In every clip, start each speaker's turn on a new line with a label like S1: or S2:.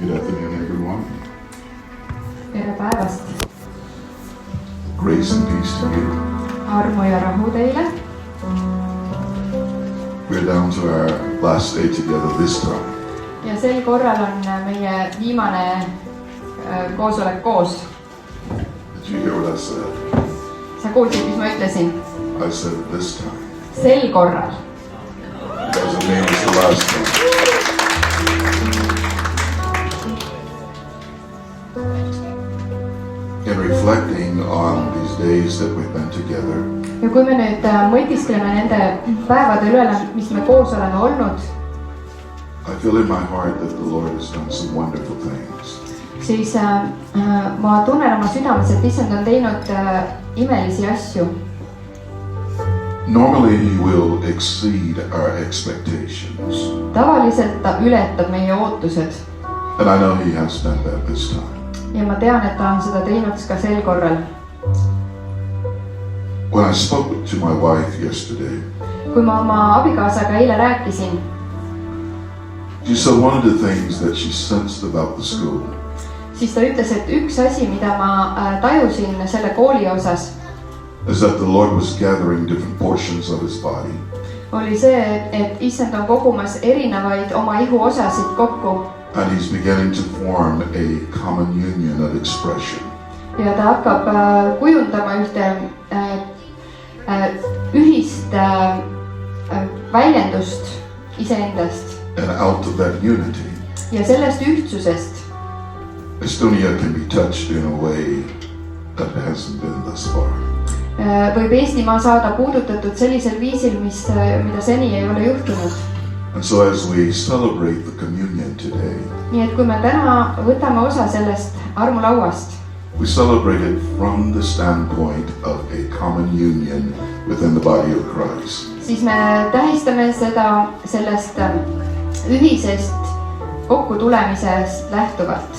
S1: Good afternoon, everyone.
S2: Tere päevast!
S1: Grace and peace to you.
S2: Armu ja rahu teile.
S1: We're down to our last day together this time.
S2: Ja sel korral on meie viimane koosolek koos.
S1: Did you hear what I said?
S2: Sa kuulsid, mis ma ütlesin?
S1: I said this time.
S2: Sel korral.
S1: It doesn't mean it's the last time. In reflecting on these days that we've been together,
S2: Ja kui me nüüd mõtiskleme nende päevade üle, mis me koos oleme olnud,
S1: I feel in my heart that the Lord has done some wonderful things.
S2: siis ma tunnen oma südames, et Issand on teinud imelisi asju.
S1: Normally He will exceed our expectations.
S2: Tavaliselt ta ületab meie ootused.
S1: And I know He has done that this time.
S2: Ja ma tean, et ta on seda teinud ka sel korral.
S1: When I spoke to my wife yesterday,
S2: Kui ma oma abikaasaga eile rääkisin,
S1: she said one of the things that she sensed about the school
S2: siis ta ütles, et üks asi, mida ma tajusin selle kooli osas,
S1: is that the Lord was gathering different portions of His body.
S2: oli see, et Issand on kogumas erinevaid oma ihu osasid kokku.
S1: And He's beginning to form a common union of expression.
S2: Ja ta hakkab kujundama ühte ühist väljendust iseendast.
S1: And out of that unity,
S2: Ja sellest ühtsusest
S1: Estonia can be touched in a way that hasn't been thus far.
S2: võib Eestimaa saada puudutatud sellisel viisil, mida seni ei ole juhtunud.
S1: And so as we celebrate the communion today,
S2: Nii et kui me täna võtame osa sellest armulauast,
S1: we celebrate it from the standpoint of a common union within the body of Christ.
S2: siis me tähistame seda sellest ühisest kokkutulemisest lähtuvalt.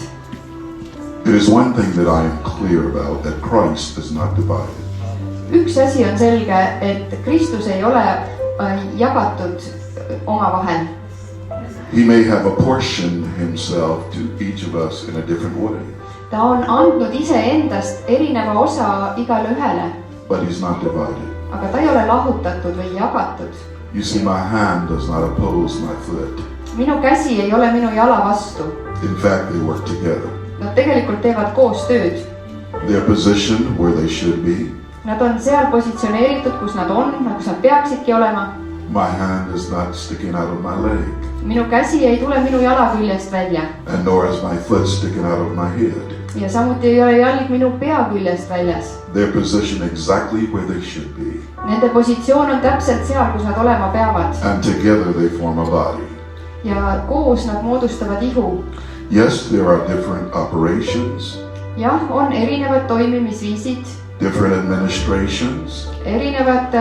S1: It is one thing that I am clear about, that Christ is not divided.
S2: Üks asi on selge, et Kristus ei ole jagatud omavahel.
S1: He may have apportioned Himself to each of us in a different way,
S2: Ta on andnud iseendast erineva osa igale ühele,
S1: but He's not divided.
S2: aga ta ei ole lahutatud või jagatud.
S1: You see, my hand does not oppose my foot.
S2: Minu käsi ei ole minu jala vastu.
S1: In fact, they work together.
S2: Nad tegelikult teevad koos tööd.
S1: They're positioned where they should be.
S2: Nad on seal positsioneeritud, kus nad on, kus nad peaksidki olema.
S1: My hand is not sticking out of my leg,
S2: Minu käsi ei tule minu jala küljest välja.
S1: and nor is my foot sticking out of my head.
S2: Ja samuti ei ole jalg minu pea küljest väljas.
S1: They're positioned exactly where they should be.
S2: Nende positsioon on täpselt seal, kus nad olema peavad.
S1: And together they form a body.
S2: Ja koos nad moodustavad ihu.
S1: Yes, there are different operations,
S2: Jah, on erinevad toimimisviisid,
S1: different administrations,
S2: erinevad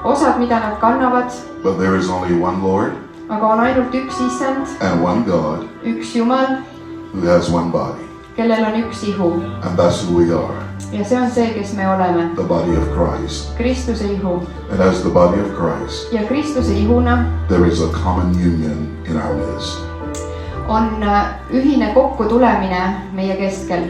S2: osad, mida nad kannavad,
S1: but there is only one Lord
S2: aga on ainult üks Issand,
S1: and one God
S2: üks Jumal,
S1: who has one body.
S2: kellel on üks ihu.
S1: And that's who we are,
S2: Ja see on see, kes me oleme.
S1: the body of Christ.
S2: Kristuse ihu.
S1: And as the body of Christ,
S2: Ja Kristuse ihuna
S1: there is a common union in our midst.
S2: on ühine kokkutulemine meie keskel.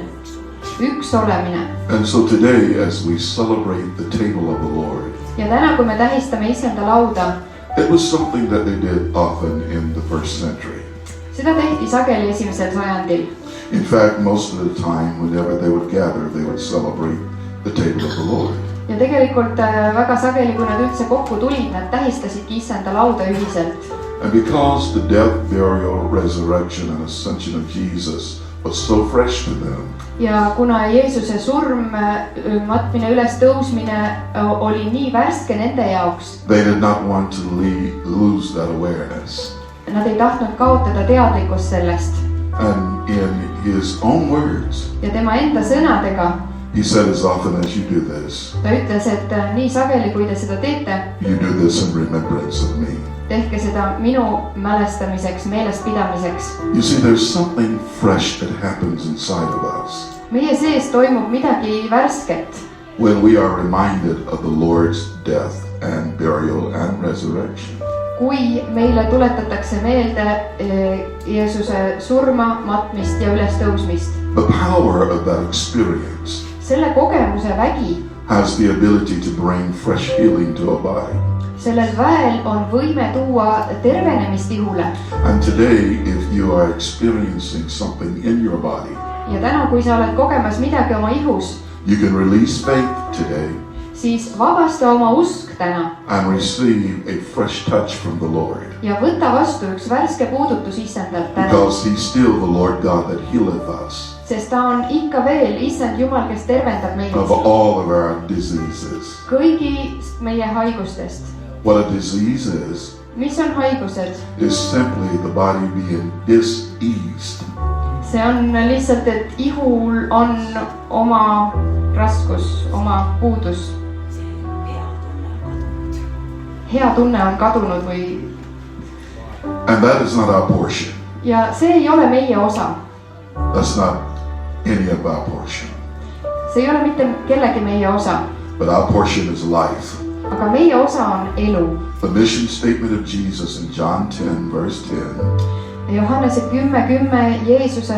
S2: Üks olemine.
S1: And so today, as we celebrate the table of the Lord,
S2: Ja täna, kui me tähistame Issanda lauda,
S1: it was something that they did often in the first century.
S2: seda tehti sageli esimesel sajandil.
S1: In fact, most of the time, whenever they would gather, they would celebrate the table of the Lord.
S2: Ja tegelikult väga sageli, kui nad üldse kokku tulid, nad tähistasidki Issanda lauda ühiselt.
S1: And because the death, burial, resurrection, and ascension of Jesus was so fresh to them,
S2: Ja kuna Jeesuse surm, matmine, üles tõusmine oli nii värske nende jaoks,
S1: they did not want to lose that awareness.
S2: nad ei tahtnud kaotada teadlikkust sellest.
S1: And in His own words,
S2: Ja tema enda sõnadega
S1: He said, as often as you do this,
S2: ta ütles, et nii sageli, kui te seda teete,
S1: you do this in remembrance of me.
S2: tehke seda minu mälestamiseks, meelespidamiseks.
S1: You see, there's something fresh that happens inside of us
S2: Meie sees toimub midagi värsket,
S1: when we are reminded of the Lord's death and burial and resurrection.
S2: kui meile tuletatakse meelde Jeesuse surma, matmist ja ülestõusmist.
S1: The power of that experience
S2: Selle kogemuse vägi,
S1: has the ability to bring fresh healing to a body.
S2: sellel väel on võime tuua tervenemist ihule.
S1: And today, if you are experiencing something in your body,
S2: Ja täna, kui sa oled kogemas midagi oma ihus,
S1: you can release faith today
S2: siis vabasta oma usk täna
S1: and receive a fresh touch from the Lord.
S2: ja võta vastu üks värske puudutus Issandalt täna.
S1: Because He's still the Lord God that healeth us
S2: Sest ta on ikka veel Issand Jumal, kes tervendab meid
S1: of all of our diseases.
S2: kõigist meie haigustest.
S1: What a disease
S2: Mis on haigused?
S1: is simply the body being diseased.
S2: See on lihtsalt, et ihul on oma raskus, oma puudus. Hea tunne on kadunud või...
S1: And that is not our portion.
S2: Ja see ei ole meie osa.
S1: That's not any of our portion.
S2: See ei ole mitte kellegi meie osa.
S1: But our portion is life.
S2: Aga meie osa on elu.
S1: The mission statement of Jesus in John 10, verse 10
S2: Johannese 10:10 Jeesuse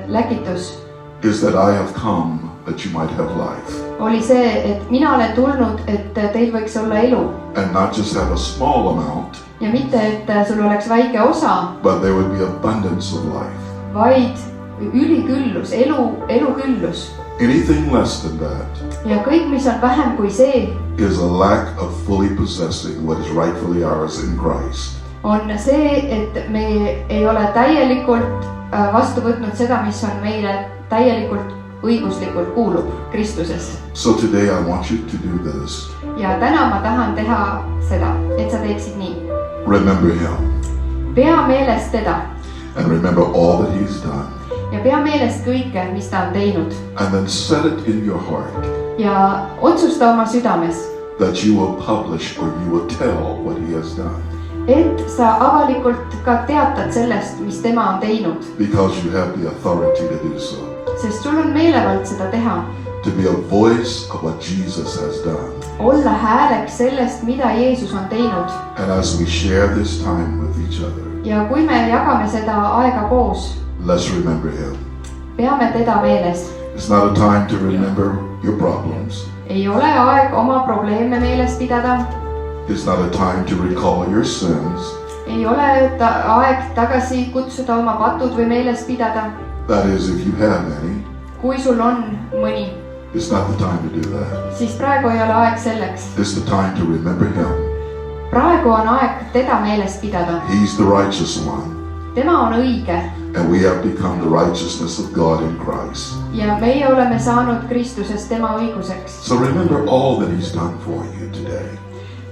S2: läkitus
S1: is that I have come that you might have life.
S2: oli see, et mina olen tulnud, et teil võiks olla elu.
S1: And not just have a small amount,
S2: Ja mitte, et sul oleks väike osa,
S1: but there would be abundance of life.
S2: vaid üliküllus, eluküllus.
S1: Anything less than that
S2: Ja kõik, mis on vähem kui see,
S1: is a lack of fully possessing what is rightfully ours in Christ.
S2: on see, et me ei ole täielikult vastu võtnud seda, mis on meile täielikult õiguslikult kuulub Kristusest.
S1: So today I want you to do this.
S2: Ja täna ma tahan teha seda, et sa teeksid nii.
S1: Remember Him
S2: Pea meeles teda
S1: and remember all that He's done.
S2: ja pea meeles kõike, mis ta on teinud.
S1: And then set it in your heart
S2: Ja otsusta oma südames,
S1: that you will publish or you will tell what He has done.
S2: et sa avalikult ka teatad sellest, mis tema on teinud.
S1: Because you have the authority to do so.
S2: Sest sul on meelevald seda teha.
S1: To be a voice of what Jesus has done.
S2: Olla hääleks sellest, mida Jeesus on teinud.
S1: And as we share this time with each other,
S2: Ja kui me jagame seda aega koos,
S1: let's remember Him.
S2: peame teda meeles.
S1: It's not a time to remember your problems.
S2: Ei ole aeg oma probleeme meeles pidada.
S1: It's not a time to recall your sins.
S2: Ei ole aeg tagasi kutsuda oma patud või meeles pidada.
S1: That is, if you have any,
S2: Kui sul on mõni,
S1: it's not the time to do that.
S2: siis praegu ei ole aeg selleks.
S1: It's the time to remember Him.
S2: Praegu on aeg teda meeles pidada.
S1: He's the righteous one.
S2: Tema on õige
S1: And we have become the righteousness of God in Christ.
S2: ja meie oleme saanud Kristusest tema õiguseks.
S1: So remember all that He's done for you today.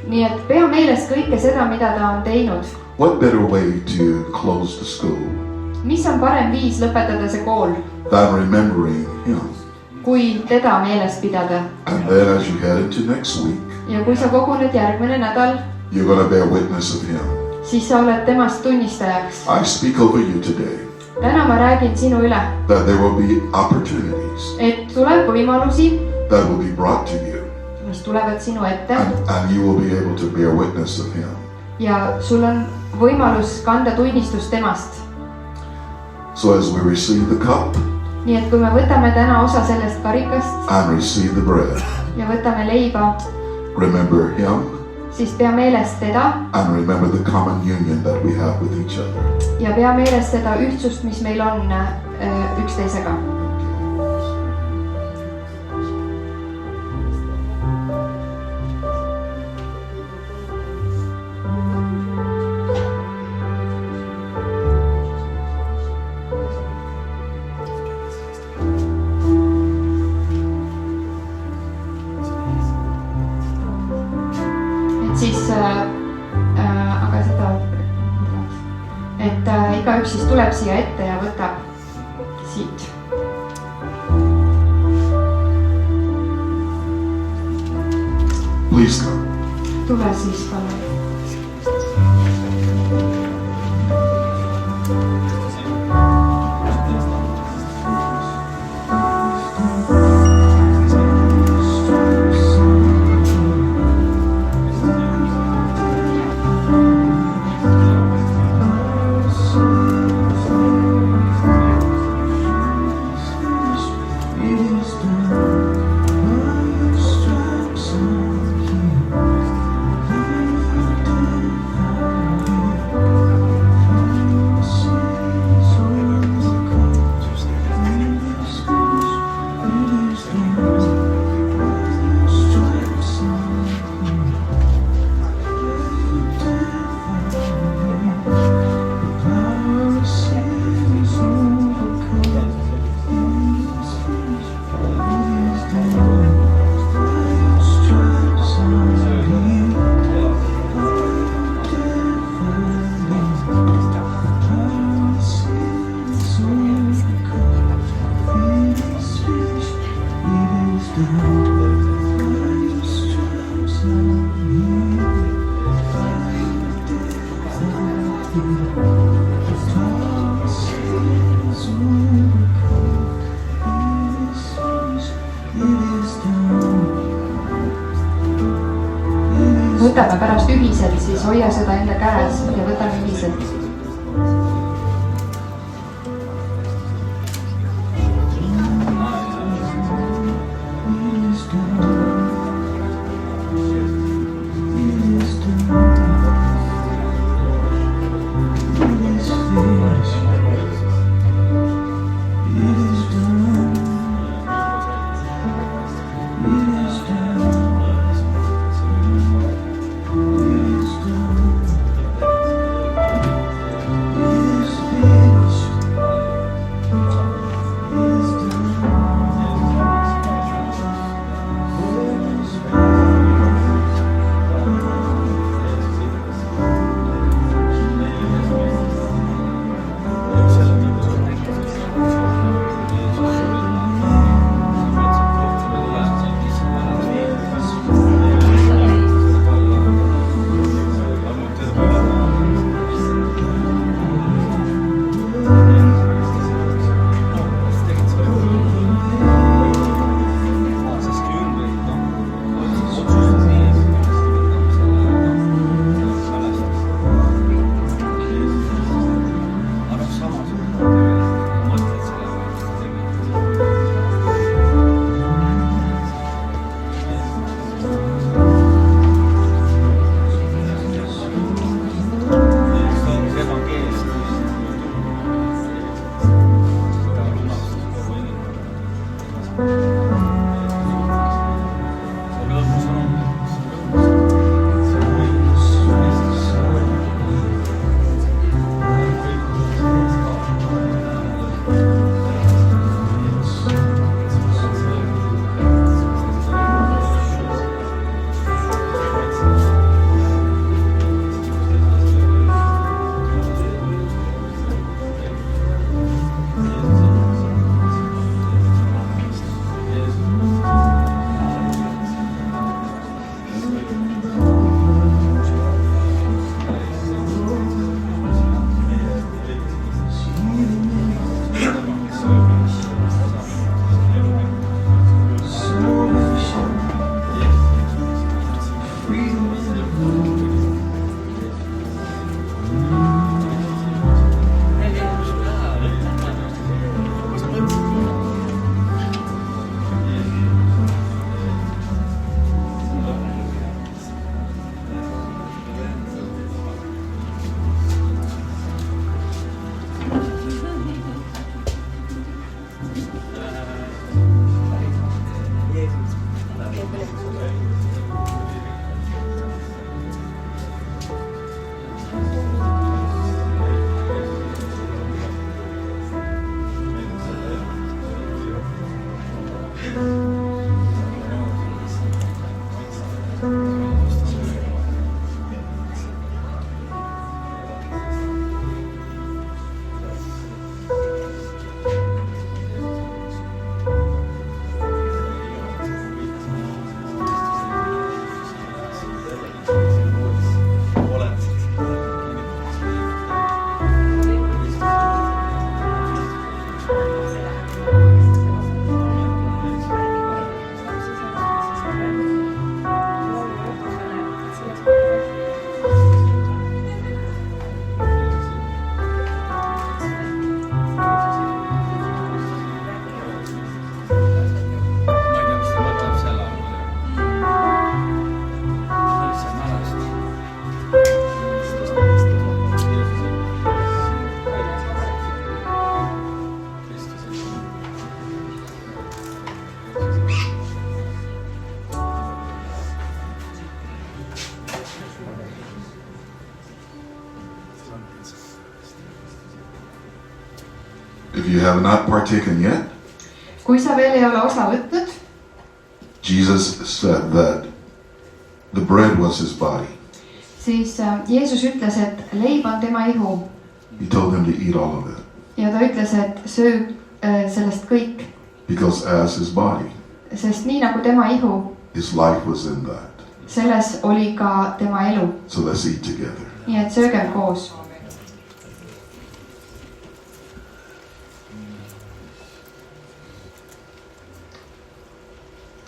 S2: Nii et pea meeles kõike seda, mida ta on teinud.
S1: What better way to close the school
S2: Mis on parem viis lõpetada see kool,
S1: than remembering Him?
S2: kui teda meeles pidada.
S1: And then as you head into next week,
S2: Ja kui sa koguned järgmine nädal,
S1: you're going to bear witness of Him.
S2: siis sa oled temast tunnistajaks.
S1: I speak over you today
S2: Täna ma räägin sinu üle,
S1: that there will be opportunities
S2: et tuleb võimalusi,
S1: that will be brought to you,
S2: mis tulevad sinu ette
S1: and you will be able to bear witness of Him.
S2: ja sul on võimalus kanda tunnistust temast.
S1: So as we receive the cup
S2: Nii et kui me võtame täna osa sellest karikast
S1: and receive the bread,
S2: ja võtame leiba,
S1: remember Him
S2: siis pea meeles teda
S1: and remember the common union that we have with each other.
S2: ja pea meeles seda ühtsust, mis meil on üksteisega. Siis aga seda, et igaüks siis tuleb siia ette ja võtab siit.
S1: Please come.
S2: Tule siis palun. hoia seda enda käes ja võta ühiselt.
S1: If you have not partaken yet,
S2: kui sa veel ei ole osa võtnud,
S1: Jesus said that the bread was his body.
S2: siis Jeesus ütles, et leib on tema ihu.
S1: He told him to eat all of it.
S2: Ja ta ütles, et söö sellest kõik.
S1: Because as his body,
S2: sest nii nagu tema ihu,
S1: his life was in that.
S2: selles oli ka tema elu.
S1: So let's eat together.
S2: Nii et söögem koos.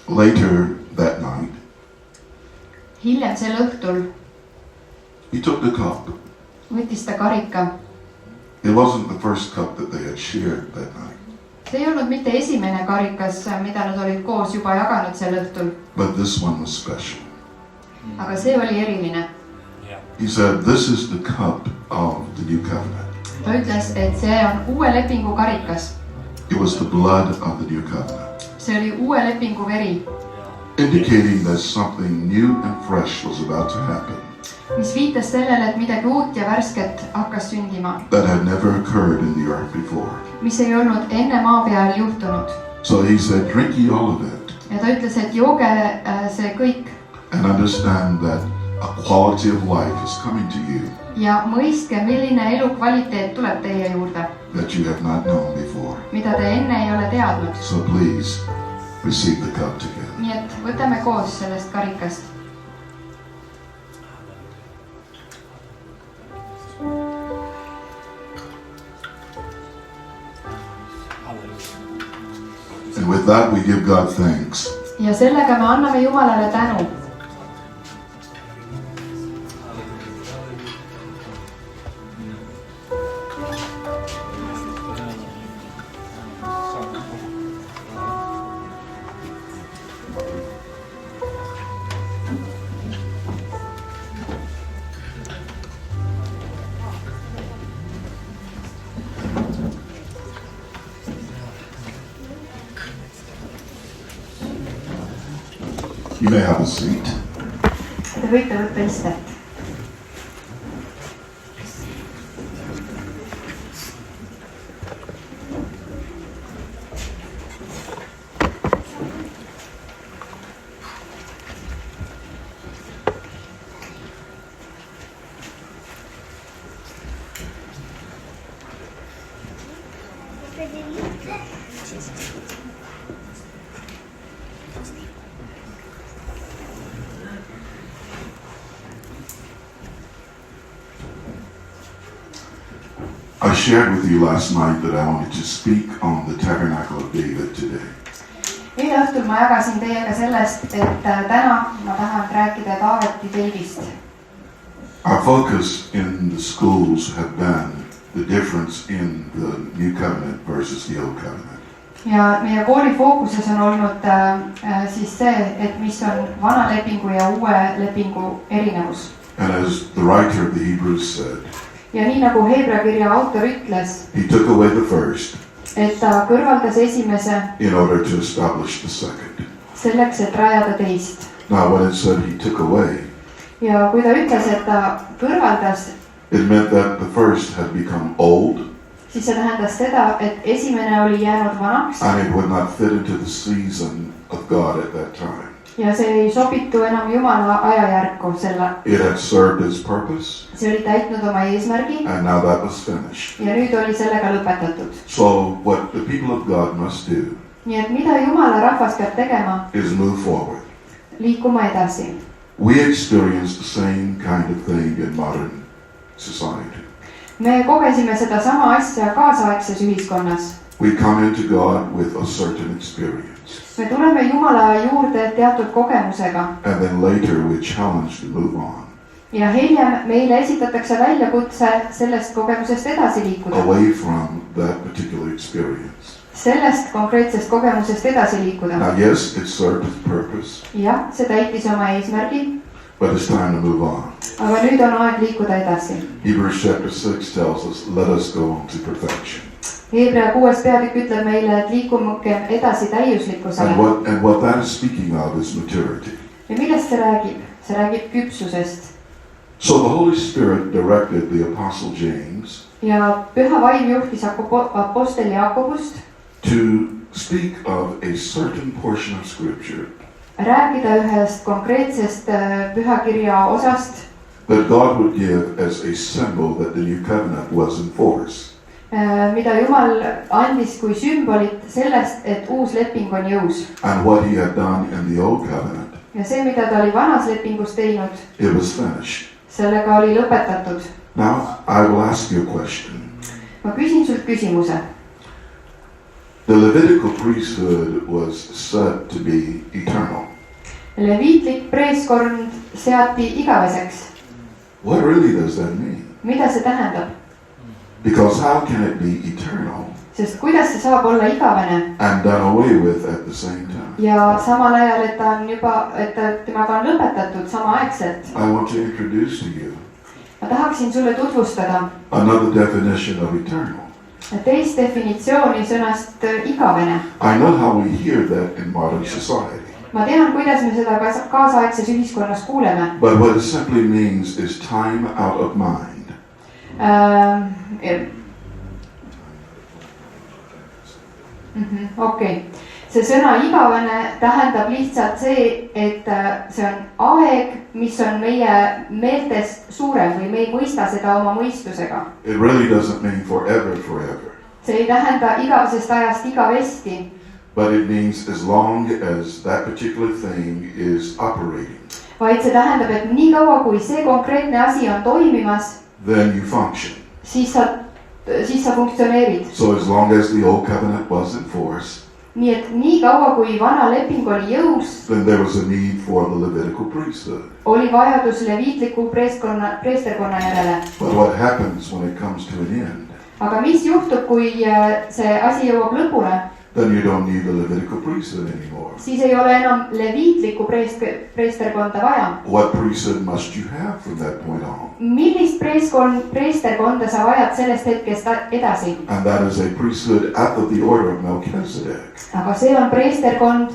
S1: Later that night,
S2: hiljem sel õhtul
S1: he the cup.
S2: võttis ta karika.
S1: It wasn't the first cup that they had shared that night.
S2: See ei olnud mitte esimene karikas, mida nad olid koos juba jaganud sel õhtul.
S1: But this one was special.
S2: Aga see oli eriline.
S1: He said, this is the cup of the new covenant.
S2: Ta ütles, et see on uue lepingu karikas.
S1: It was the blood of the new covenant.
S2: See oli uue lepingu veri.
S1: Indicating that something new and fresh was about to happen.
S2: Mis viitas sellele, et midagi uut ja värsket hakkas sündima.
S1: That had never occurred in the earth before.
S2: Mis ei olnud enne maa peal juhtunud.
S1: So he said, drink ye all of it.
S2: Ja ta ütles, et jooge see kõik.
S1: And understand that a quality of life is coming to you.
S2: Ja mõistke, milline elukvaliteet tuleb teie juurde.
S1: That you have not known before.
S2: Mida te enne ei ole teadnud.
S1: So please receive the cup together.
S2: Nii et võtame koos sellest karikast.
S1: And with that we give God thanks.
S2: Ja sellega me anname Jumalale tänu.
S1: You may have a seat.
S2: Te võite võtta istet.
S1: I shared with you last night that I wanted to speak on the Tabernacle of David today.
S2: Eile õhtul ma jagasin teiega sellest, et täna ma tahan rääkida Taaveti teivist.
S1: Our focus in the schools have been the difference in the New Covenant versus the Old Covenant.
S2: Ja meie kooli fookuses on olnud siis see, et mis on vana lepingu ja uue lepingu erinevus.
S1: And as the writer of the Hebrews said,
S2: ja nii nagu Hebra kirja autor ütles,
S1: he took away the first
S2: et ta kõrvaldas esimese
S1: in order to establish the second.
S2: Selleks, et rajada teist.
S1: Now when it said he took away,
S2: ja kui ta ütles, et ta kõrvaldas,
S1: it meant that the first had become old,
S2: siis see tähendas seda, et esimene oli jäänud vanaks
S1: and it would not fit into the season of God at that time.
S2: ja see ei sobitu enam Jumala ajajärku selle.
S1: It had served its purpose,
S2: see oli täitnud oma eesmärgi
S1: and now that was finished.
S2: ja nüüd oli sellega lõpetatud.
S1: So what the people of God must do
S2: nii et mida Jumala rahvas peab tegema,
S1: is move forward.
S2: liikuma edasi.
S1: We experience the same kind of thing in modern society.
S2: Me kogesime seda sama asja kaasaegses ühiskonnas.
S1: We come into God with a certain experience.
S2: Me tuleme Jumala juurde teatud kogemusega.
S1: And then later we challenge to move on.
S2: Ja hiljem meile esitatakse väljakutse sellest kogemusest edasi liikuda.
S1: Away from that particular experience.
S2: Sellest konkreetsest kogemusest edasi liikuda.
S1: Now yes, it served its purpose.
S2: jah, see täitis oma eesmärgi.
S1: But it's time to move on.
S2: Aga nüüd on aeg liikuda edasi.
S1: Hebrews chapter 6 tells us, let us go on to perfection.
S2: Hebra 6 peatükk ütleb meile, et liikume edasi täiuslikkusele.
S1: And what that is speaking of is maturity.
S2: Ja millest see räägib? See räägib küpsusest.
S1: So the Holy Spirit directed the Apostle James
S2: ja Püha Vaim juhtis apostel Jaakobust
S1: to speak of a certain portion of Scripture
S2: rääkida ühest konkreetsest pühakirja osast,
S1: that God would give as a symbol that the new covenant was in force.
S2: Mida Jumal andis kui sümbolit sellest, et uus leping on jõus.
S1: And what he had done in the old covenant,
S2: ja see, mida ta oli vanas lepingus teinud,
S1: it was finished.
S2: Sellega oli lõpetatud.
S1: Now I will ask you a question.
S2: Ma küsin sult küsimuse.
S1: The Levitical priesthood was said to be eternal.
S2: Leviitlik preeskond seati igaveseks.
S1: What really does that mean?
S2: mida see tähendab?
S1: Because how can it be eternal
S2: Sest kuidas see saab olla igavene
S1: and done away with at the same time?
S2: ja samal ajal, et ta on juba, et temaga on lõpetatud samaaegselt.
S1: I want to introduce to you
S2: Ma tahaksin sulle tutvustada
S1: another definition of eternal.
S2: teist definitsiooni sõnast igavene.
S1: I know how we hear that in modern society.
S2: Ma tean, kuidas me seda kaasaegses ühiskonnas kuuleme.
S1: But what it simply means is time out of mind.
S2: Okei. See sõna igavene tähendab lihtsalt see, et see on aeg, mis on meie meeltest suurem või me ei mõista seda oma mõistusega.
S1: It really doesn't mean forever.
S2: See ei tähenda igavesest ajast igavesti.
S1: But it means as long as that particular thing is operating.
S2: Vaid see tähendab, et nii kaua kui see konkreetne asi on toimimas,
S1: then you function.
S2: siis sa funktsioneerid.
S1: So as long as the old covenant was in force,
S2: nii et nii kaua kui vana leping oli jõus,
S1: then there was a need for the Levitical priesthood.
S2: oli vajadus leviitliku preesterkonna järele.
S1: But what happens when it comes to an end?
S2: Aga mis juhtub, kui see asi jõuab lõpule?
S1: Then you don't need the Levitical priesthood anymore.
S2: Siis ei ole enam leviitliku preesterkonda vaja.
S1: What priesthood must you have from that point on?
S2: Millist preesterkonda sa vajad sellest hetkest edasi?
S1: And that is a priesthood after the order of Melchizedek.
S2: Aga see on preesterkond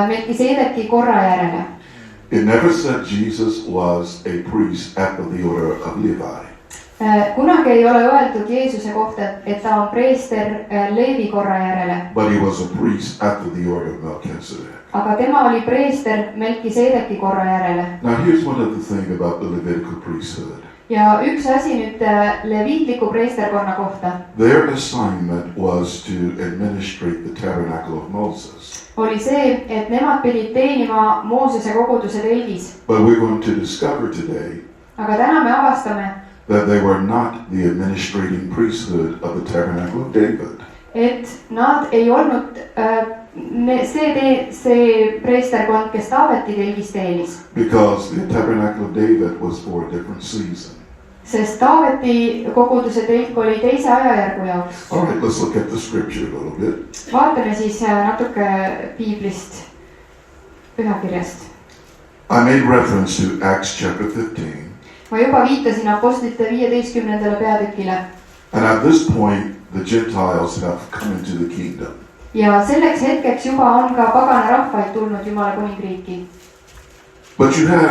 S2: Melkisedeki korra järele.
S1: It never said Jesus was a priest after the order of Levi.
S2: Kunagi ei ole öeldud Jeesuse kohta, et ta on preester Leevi korra järele.
S1: But he was a priest after the order of Melchizedek.
S2: Aga tema oli preester Melkisedeki korra järele.
S1: Now here's one other thing about the Levitical priesthood.
S2: Ja üks asi nüüd leviitliku preesterkonna kohta.
S1: Their assignment was to administrate the tabernacle of Moses.
S2: Oli see, et nemad pidid teenima Moosese koguduse telgis.
S1: But we're going to discover today
S2: Aga täna me avastame,
S1: that they were not the administrating priesthood of the tabernacle of David.
S2: Et nad ei olnud see preesterkond, kes Taaveti telgis teenis.
S1: Because the tabernacle of David was for a different season.
S2: Sest Taaveti koguduse telk oli teise ajajärgu jaoks.
S1: All right, let's look at the scripture a little bit.
S2: Vaatame siis natuke piiblist, pühakirjast.
S1: I made reference to Acts chapter 15.
S2: Ma juba viitasin apostlite 15. peatükile.
S1: And at this point, the Gentiles have come into the kingdom.
S2: Ja selleks hetkeks juba on ka pagana rahvaid tulnud Jumala kuningriiki.
S1: But you had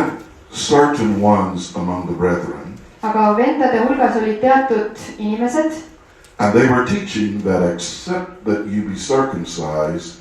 S1: certain ones among the brethren.
S2: Aga vendade hulgas olid teatud inimesed.
S1: And they were teaching that except that you be circumcised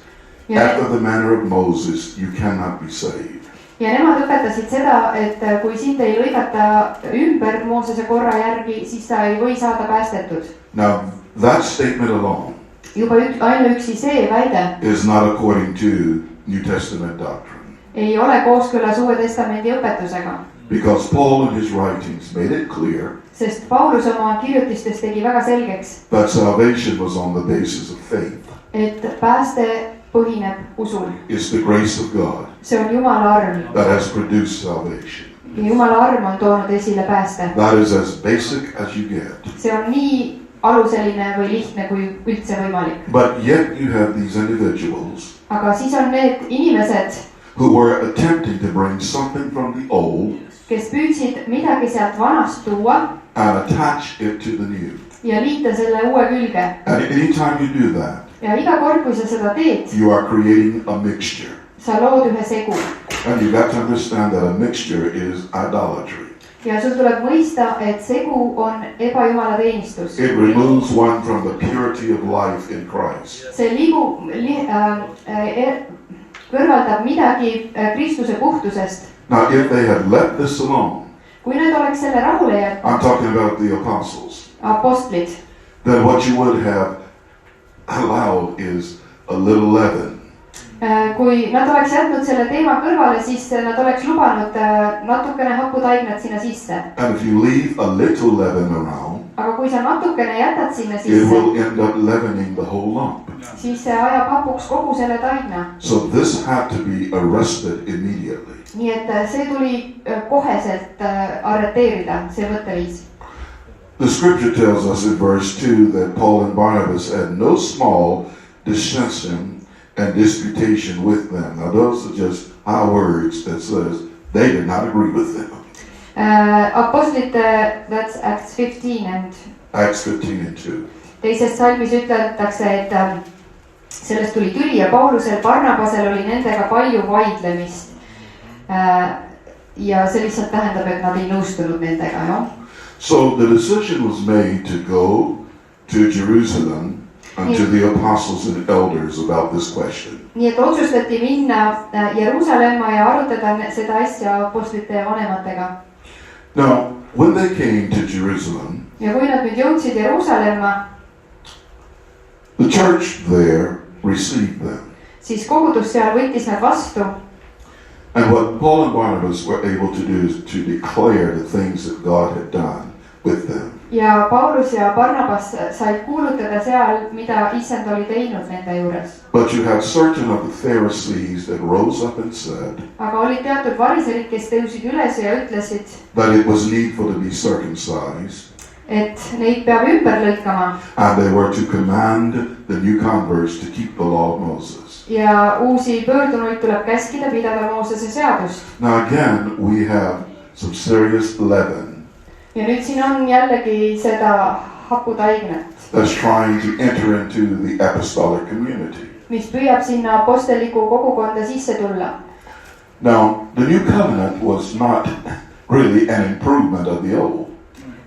S1: after the manner of Moses, you cannot be saved.
S2: Ja nemad õpetasid seda, et kui sind ei lõigata ümber Moosese korra järgi, siis sa ei või saada päästetud.
S1: Now, that statement alone
S2: Juba ainuüksi see väide
S1: is not according to New Testament doctrine.
S2: Ei ole kooskõlas Uue Testamendi õpetusega.
S1: Because Paul in his writings made it clear
S2: Sest Paulus oma kirjutistes tegi väga selgeks,
S1: that salvation was on the basis of faith.
S2: Et pääste põhineb usul.
S1: It's the grace of God
S2: See on Jumala arm.
S1: that has produced salvation.
S2: Ja Jumala arm on toonud esile pääste.
S1: That is as basic as you get.
S2: See on nii aluseline või lihtne kui üldse võimalik.
S1: But yet you have these individuals
S2: Aga siis on need inimesed,
S1: who were attempting to bring something from the old
S2: kes püüdsid midagi sealt vanast tuua
S1: and attach it to the new.
S2: ja liita selle uue külge.
S1: And anytime you do that,
S2: Ja iga kord, kui sa seda teed,
S1: you are creating a mixture.
S2: sa lood ühe segu.
S1: And you got to understand that a mixture is idolatry.
S2: Ja sul tuleb mõista, et segu on ebajumala teenistus.
S1: It removes one from the purity of life in Christ.
S2: See kõrvaldab midagi Kristuse puhtusest.
S1: Now, if they had let this alone,
S2: Kui nad oleks selle rahule jätnud,
S1: I'm talking about the apostles,
S2: apostlid,
S1: then what you would have allowed is a little leaven.
S2: Kui nad oleks jätnud selle teema kõrvale, siis nad oleks lubanud natukene haputaignat sinna sisse.
S1: And if you leave a little leaven around,
S2: aga kui sa natukene jätad sinna
S1: it
S2: sisse,
S1: will end up leavening the whole lump.
S2: siis see ajab hapuks kogu selle taina.
S1: So this had to be arrested immediately.
S2: nii et see tuli koheselt arreteerida, see mõtteviis.
S1: The scripture tells us in verse 2 that Paul and Barnabas had no small dissension and disputation with them. Now those are just our words that says they did not agree with them.
S2: Apostlite, that's Acts 15 and
S1: Acts 15 and 2.
S2: teises salmis ütletakse, et sellest tuli tüli ja Paulusel, Barnabasel oli nendega palju vaidlemist. Ja see lihtsalt tähendab, et nad ei nõustunud nendega, jah.
S1: So the decision was made to go to Jerusalem unto the apostles and elders about this question.
S2: nii et otsustati minna Jeruusalemma ja arutada seda asja apostlite ja vanematega.
S1: Now, when they came to Jerusalem,
S2: ja kui nad nüüd jõudsid Jeruusalemma,
S1: the church there received them.
S2: siis kogudus seal võttis nad vastu.
S1: And what Paul and Barnabas were able to do is to declare the things that God had done with them.
S2: ja Paulus ja Barnabas said kuulutada seal, mida Issand oli teinud nende juures.
S1: But you have certain of the Pharisees that rose up and said
S2: aga olid teatud variserid, kes tõusid üles ja ütlesid,
S1: that it was needful to be circumcised,
S2: et neid peab ümber lõikama
S1: and they were to command the new converts to keep the law of Moses.
S2: ja uusi pöördunuid tuleb käskida pidada Moosese seadust.
S1: Now again, we have some serious leaven
S2: ja nüüd siin on jällegi seda haputainet,
S1: that's trying to enter into the apostolic community.
S2: mis püüab sinna apostelliku kogukonda sisse tulla.
S1: Now, the new covenant was not really an improvement of the old.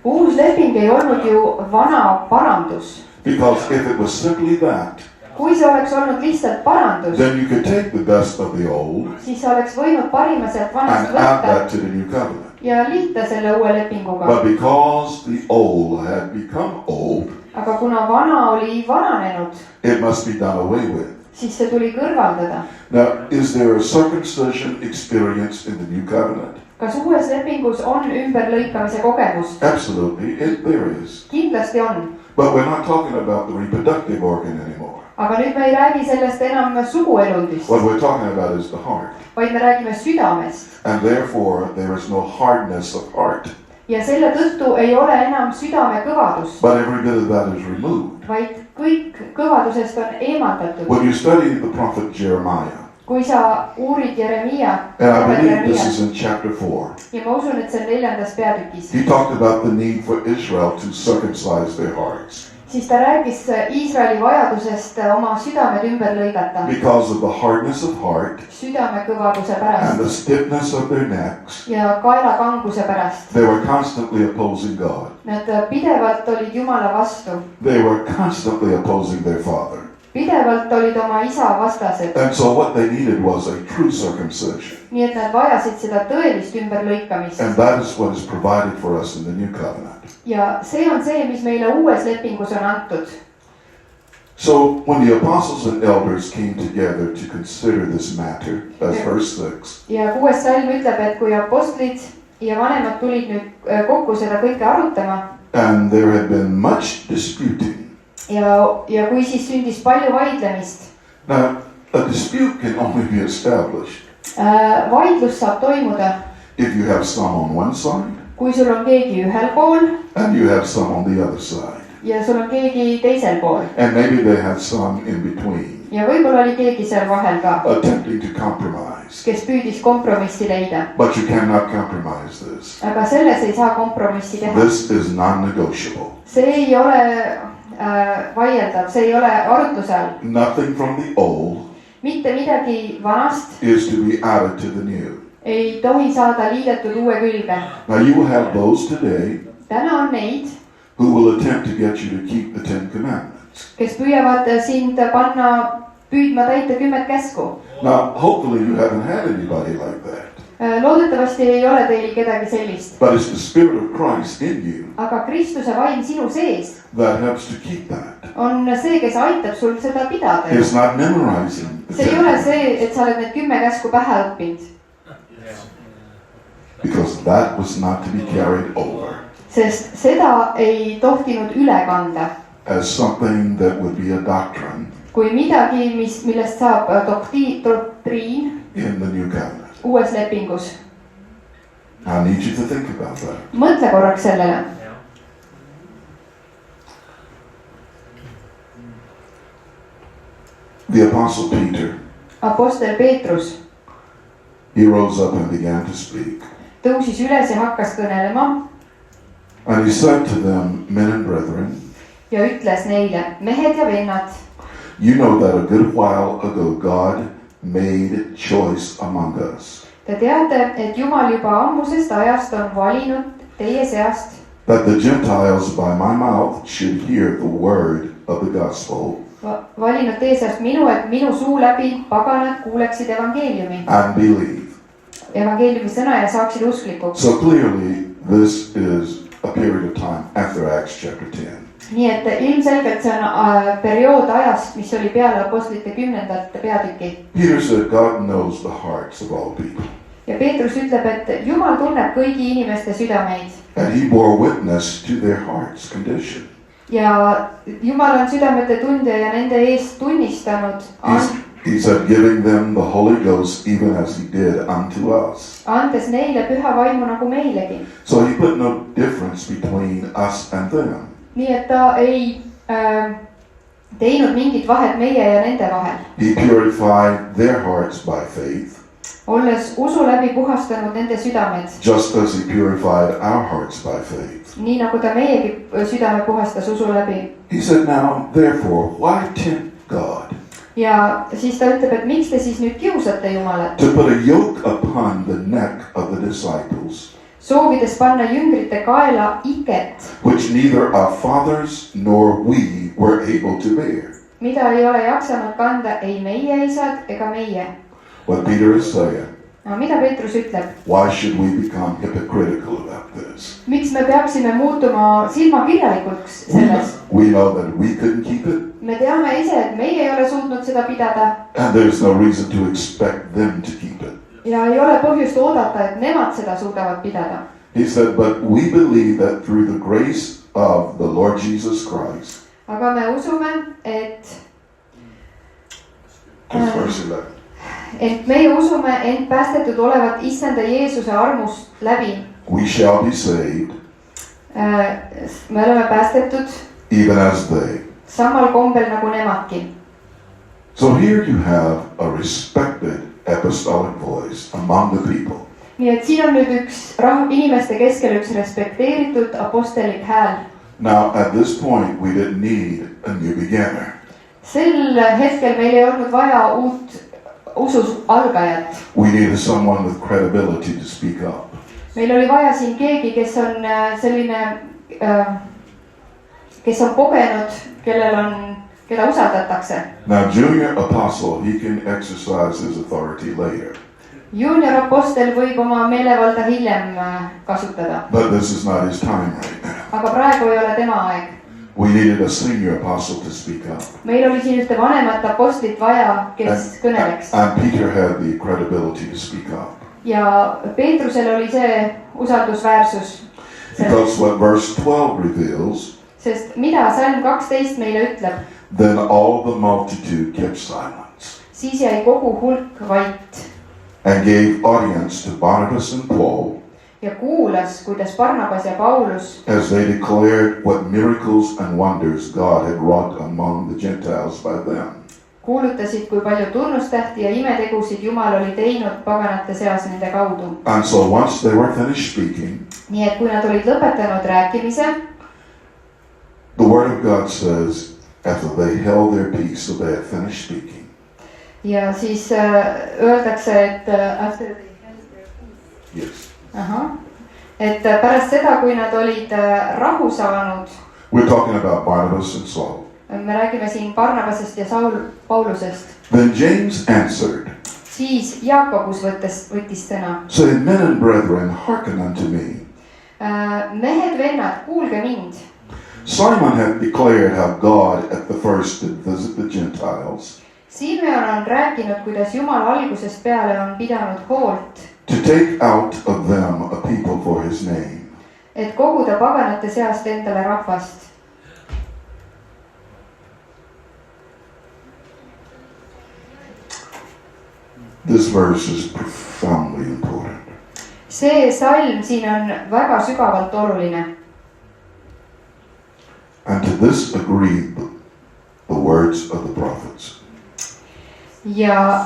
S2: uus leping ei olnud ju vana parandus.
S1: Because if it was simply that,
S2: kui see oleks olnud lihtsalt parandus,
S1: then you could take the best of the old
S2: siis oleks võinud parima sealt vanast
S1: and add
S2: võtta
S1: that to the new covenant.
S2: ja liita selle uue lepinguga.
S1: But because the old had become old,
S2: aga kuna vana oli vananenud,
S1: it must be done away with.
S2: siis see tuli kõrvaldada.
S1: Now, is there a circumcision experience in the new covenant?
S2: kas uues lepingus on ümberlõikamise kogemus?
S1: Absolutely, there is.
S2: kindlasti on.
S1: But we're not talking about the reproductive organ anymore.
S2: aga nüüd me ei räägi sellest enam suguelundist,
S1: What we're talking about is the heart.
S2: vaid me räägime südamest.
S1: And therefore, there is no hardness of heart.
S2: ja selle tõttu ei ole enam südame kõvadust,
S1: But every bit of that is removed.
S2: vaid kõik kõvadusest on eemaldatud.
S1: When you study the prophet Jeremiah,
S2: kui sa uurid Jeremiah,
S1: and I believe this is in chapter 4,
S2: ja ma usun, et see on 4. peatükis,
S1: he talked about the need for Israel to circumcise their hearts.
S2: siis ta rääkis Iisraeli vajadusest oma südamed ümber lõigata.
S1: Because of the hardness of heart
S2: südame kõvaduse
S1: and
S2: pärast
S1: the stiffness of their necks,
S2: ja kaelakanguse pärast.
S1: they were constantly opposing God.
S2: Nad pidevalt olid Jumala vastu.
S1: They were constantly opposing their Father.
S2: pidevalt olid oma isa vastased.
S1: And so what they needed was a true circumcision.
S2: nii et nad vajasid seda tõelist ümberlõikamist.
S1: And that is what is provided for us in the new covenant.
S2: ja see on see, mis meile uues lepingus on antud.
S1: So when the apostles and elders came together to consider this matter, that's verse 6.
S2: ja 6. salm ütleb, et kui apostlid ja vanemad tulid nüüd kokku seda kõike arutama.
S1: And there had been much disputing.
S2: ja kui siis sündis palju vaidlemist.
S1: Now, a dispute can only be established
S2: vaidlus saab toimuda,
S1: if you have some on one side
S2: kui sul on keegi ühel pool
S1: and you have some on the other side.
S2: ja sul on keegi teisel pool.
S1: And maybe they have some in between,
S2: ja võib-olla oli keegi seal vahel ka,
S1: attempting to compromise.
S2: kes püüdis kompromissi leida.
S1: But you cannot compromise this.
S2: aga selles ei saa kompromissi teha.
S1: This is non-negotiable.
S2: see ei ole vaieldav, see ei ole arutluse all.
S1: Nothing from the old
S2: mitte midagi vanast
S1: is to be added to the new.
S2: ei tohi saada liidetud uue külge.
S1: Now you will have those today
S2: täna on neid,
S1: who will attempt to get you to keep the 10 commandments.
S2: kes püüavad sind panna püüdma täita 10 käsku.
S1: Now, hopefully you haven't had anybody like that.
S2: loodetavasti ei ole teil kedagi sellist.
S1: But it's the Spirit of Christ in you
S2: aga Kristuse vaim sinu sees
S1: that helps to keep that.
S2: on see, kes aitab sul seda pidada.
S1: It's not memorizing.
S2: see ei ole see, et sa oled need 10 käsku pähe õppinud.
S1: Because that was not to be carried over.
S2: sest seda ei tohtinud üle kanda
S1: as something that would be a doctrine
S2: kui midagi, millest saab doktriin
S1: in the new covenant.
S2: uues lepingus.
S1: I need you to think about that.
S2: Mõtle korraks sellele.
S1: The Apostle Peter,
S2: Apostel Peetrus
S1: he rose up and began to speak.
S2: Tõusis üles ja hakkas kõnelema.
S1: And he said to them, men and brethren,
S2: ja ütles neile, mehed ja vennad,
S1: you know that a good while ago God made choice among us.
S2: Te teate, et Jumal juba ammusest ajast on valinud teie seast,
S1: that the Gentiles by my mouth should hear the word of the gospel.
S2: Valinud teie seast minu, et minu suu läbi paganad kuuleksid evangeeliumi.
S1: And believe.
S2: Evangeeliumi sõna ja saaksid usklikuks.
S1: So clearly this is a period of time after Acts chapter 10.
S2: Nii et ilmselgelt see on periood ajast, mis oli peale apostlite 10. peatüki.
S1: Peter said God knows the hearts of all people.
S2: Ja Peetrus ütleb, et Jumal tunneb kõigi inimeste südameid.
S1: And he bore witness to their hearts' condition.
S2: Ja Jumal on südamete tundja ja nende eest tunnistanud.
S1: He said giving them the Holy Ghost even as he did unto us.
S2: Andes neile püha vaimu nagu meilegi.
S1: So he put no difference between us and them.
S2: Nii et ta ei teinud mingit vahet meie ja nende vahel.
S1: He purified their hearts by faith.
S2: Olles usu läbi puhastanud nende südamed.
S1: Just as he purified our hearts by faith.
S2: Nii nagu ta meiegi südame puhastas usu läbi.
S1: He said now therefore why tempt God?
S2: Ja siis ta ütleb, et miks te siis nüüd kiusate Jumalat?
S1: To put a yoke upon the neck of the disciples.
S2: Soovides panna jüngrite kaela iket.
S1: Which neither our fathers nor we were able to bear.
S2: Mida ei ole jaksanud kanda ei meie isad ega meie.
S1: What Peter is saying.
S2: Mida Peetrus ütleb?
S1: Why should we become hypocritical about this?
S2: Miks me peaksime muutuma silmakirjalikuks selles?
S1: We know that we couldn't keep it.
S2: Me teame ise, et meie ei ole suutnud seda pidada.
S1: And there's no reason to expect them to keep it.
S2: Ja ei ole põhjust oodata, et nemad seda suudavad pidada.
S1: He said, but we believe that through the grace of the Lord Jesus Christ.
S2: Aga me usume, et
S1: Verse 11.
S2: Et meie usume end päästetud olevat Issanda Jeesuse armust läbi.
S1: We shall be saved.
S2: Me oleme päästetud.
S1: Even as they.
S2: Samal kombel nagu nemadki.
S1: So here you have a respected apostolic voice among the people.
S2: Nii et siin on nüüd inimeste keskel üks respekteeritud apostelik hääl.
S1: Now at this point we didn't need a new beginner.
S2: Sel hetkel meil ei olnud vaja uut usus algajat.
S1: We needed someone with credibility to speak up.
S2: Meil oli vaja siin keegi, kes on selline, kes on kogenud, keda usaldatakse.
S1: Now junior apostle, he can exercise his authority later.
S2: Junior apostel võib oma meelevalda hiljem kasutada.
S1: But this is not his time right now.
S2: Aga praegu ei ole tema aeg.
S1: We needed a senior apostle to speak up.
S2: Meil oli siin ühte vanemat apostlit vaja, kes kõneleks.
S1: And Peter had the credibility to speak up.
S2: Ja Peetrusel oli see usaldusväärsus.
S1: Because what verse 12 reveals.
S2: Sest mida Salm 12 meile ütleb?
S1: Then all the multitude kept silence.
S2: Siis jäi kogu hulk vait.
S1: And gave audience to Barnabas and Paul.
S2: Ja kuulas, kuidas Barnabas ja Paulus.
S1: As they declared what miracles and wonders God had wrought among the Gentiles by them.
S2: Kuulutasid, kui palju tunnustähti ja imetegusid Jumal oli teinud paganate seas nende kaudu.
S1: And so once they were finished speaking.
S2: Nii et kui nad olid lõpetanud rääkimise.
S1: The word of God says, after they held their peace, so they had finished speaking.
S2: Ja siis öeldakse, et after they held their peace.
S1: Yes.
S2: Et pärast seda, kui nad olid rahu saanud.
S1: We're talking about Barnabas and Saul.
S2: Me räägime siin Barnabasest ja Paulusest.
S1: Then James answered.
S2: Siis Jaakobus võttis sõna.
S1: Saying, men and brethren, hearken unto me.
S2: Mehed, vennad, kuulge mind.
S1: Simon had declared how God at the first did visit the Gentiles.
S2: Simeon on rääkinud, kuidas Jumal algusest peale on pidanud hoolt.
S1: To take out of them a people for his name.
S2: et koguda paganate seast endale rahvast.
S1: This verse is profoundly important.
S2: See salm siin on väga sügavalt oluline.
S1: And to this agreed the words of the prophets.
S2: Ja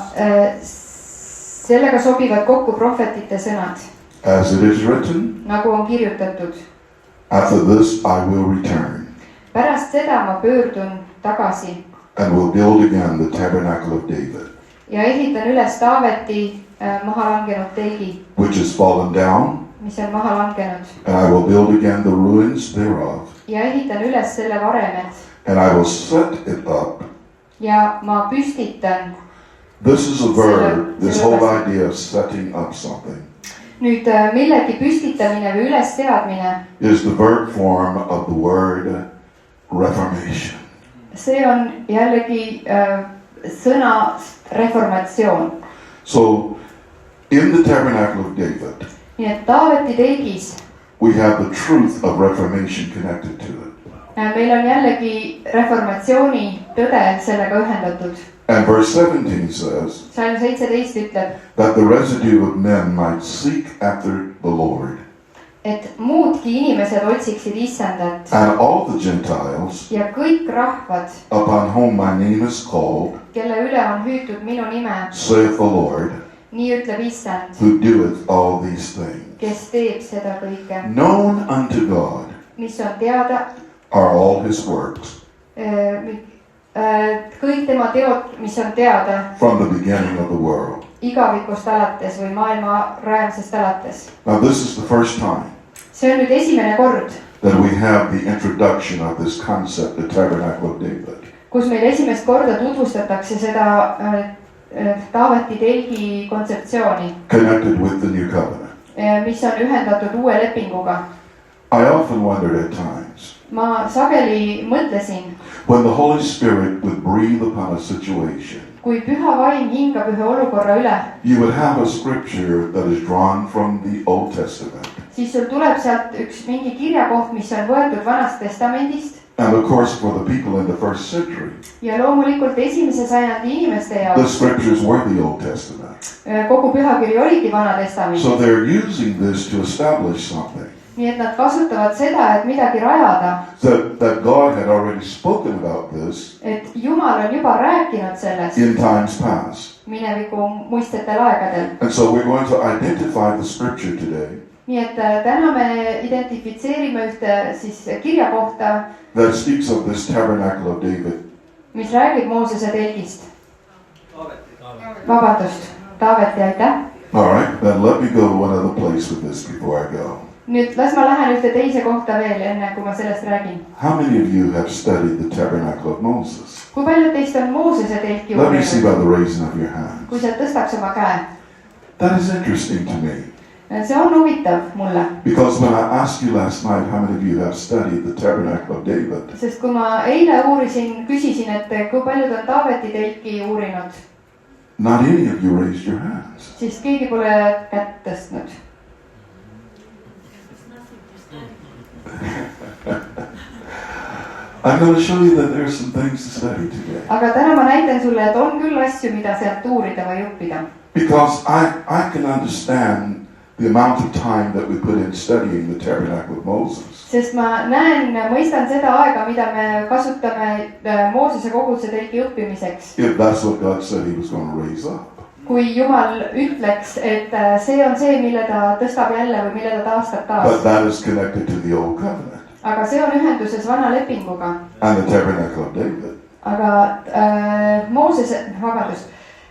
S2: sellega sobivad kokku prohvetite sõnad.
S1: As it is written,
S2: nagu on kirjutatud.
S1: after this I will return.
S2: Pärast seda ma pöördun tagasi.
S1: And will build again the tabernacle of David.
S2: Ja ehitan üles Taaveti maha langenud telgi.
S1: Which is fallen down.
S2: Mis on maha langenud.
S1: And I will build again the ruins thereof.
S2: Ja ehitan üles selle varemed.
S1: And I will set it up.
S2: Ja ma püstitan.
S1: This is a verb, this whole idea of setting up something.
S2: Nüüd millegi püstitamine või üles seadmine.
S1: Is the verb form of the word reformation.
S2: See on jällegi sõna reformatsioon.
S1: So in the tabernacle of David.
S2: Nii et Taaveti telgis.
S1: We have the truth of reformation connected to it.
S2: Meil on jällegi reformatsiooni tõde sellega ühendatud.
S1: And verse 17 says.
S2: Salm 17 ütleb.
S1: That the residue of men might seek after the Lord.
S2: Et muudki inimesed otsiksid Issandat.
S1: And all the Gentiles.
S2: Ja kõik rahvad.
S1: Upon whom my name is called.
S2: Kelle üle on hüütud minu nime.
S1: Saith the Lord.
S2: Nii ütleb Issand.
S1: Who doeth all these things.
S2: Kes teeb seda kõike.
S1: Known unto God.
S2: Mis on teada.
S1: Are all his works.
S2: Kõik tema teod, mis on teada.
S1: From the beginning of the world.
S2: Igavikust alates või maailma rajamisest alates.
S1: Now this is the first time.
S2: See on nüüd esimene kord.
S1: That we have the introduction of this concept, the tabernacle of David.
S2: Kus meil esimest korda tutvustatakse seda Taaveti telgi kontseptsiooni.
S1: Connected with the new covenant.
S2: Mis on ühendatud uue lepinguga.
S1: I often wondered at times.
S2: Ma sageli mõtlesin.
S1: When the Holy Spirit would breathe upon a situation.
S2: Kui püha vaim hingab ühe olukorra üle.
S1: You would have a scripture that is drawn from the Old Testament.
S2: Siis sul tuleb sealt üks mingi kirjakoht, mis on võetud Vanast Testamendist.
S1: And of course for the people in the first century.
S2: Ja loomulikult esimese sajandi inimeste jaoks.
S1: The scriptures were the Old Testament.
S2: Kogu pühakiri oligi Vana Testament.
S1: So they're using this to establish something.
S2: Nii et nad kasutavad seda, et midagi rajada.
S1: That God had already spoken about this.
S2: Et Jumal on juba rääkinud sellest.
S1: In times past.
S2: Mineviku muistsetel aegadel.
S1: And so we're going to identify the scripture today.
S2: Nii et täna me identifitseerime ühte siis kirjakohta.
S1: That speaks of this tabernacle of David.
S2: Mis räägib Moosese telgist. Vabandust, Taaveti, aitäh.
S1: All right, then let me go to one other place with this before I go.
S2: Nüüd las ma lähen ühte teise kohta veel enne, kui ma sellest räägin.
S1: How many of you have studied the tabernacle of Moses?
S2: Kui paljud teist on Moosese telki
S1: Let me see by the raising of your hands.
S2: Kui sa tõstaks oma käe.
S1: That is interesting to me.
S2: See on huvitav mulle.
S1: Because when I asked you last night, how many of you have studied the tabernacle of David?
S2: Sest kui ma eile küsisin, et kui paljud on Taaveti telki uurinud.
S1: Not any of you raised your hands.
S2: Siis keegi pole kätt tõstnud.
S1: I'm going to show you that there are some things to study today.
S2: Aga täna ma näitan sulle, et on küll asju, mida sealt uurida või õppida.
S1: Because I can understand the amount of time that we put in studying the tabernacle of Moses.
S2: Sest ma mõistan seda aega, mida me kasutame Moosese koguduse telki õppimiseks.
S1: If that's what God said he was going to raise up.
S2: Kui Jumal ütleks, et see on see, mille ta tõstab jälle või mille ta taastab taas.
S1: But that is connected to the old covenant.
S2: Aga see on ühenduses vana lepinguga.
S1: And the tabernacle of David.
S2: Aga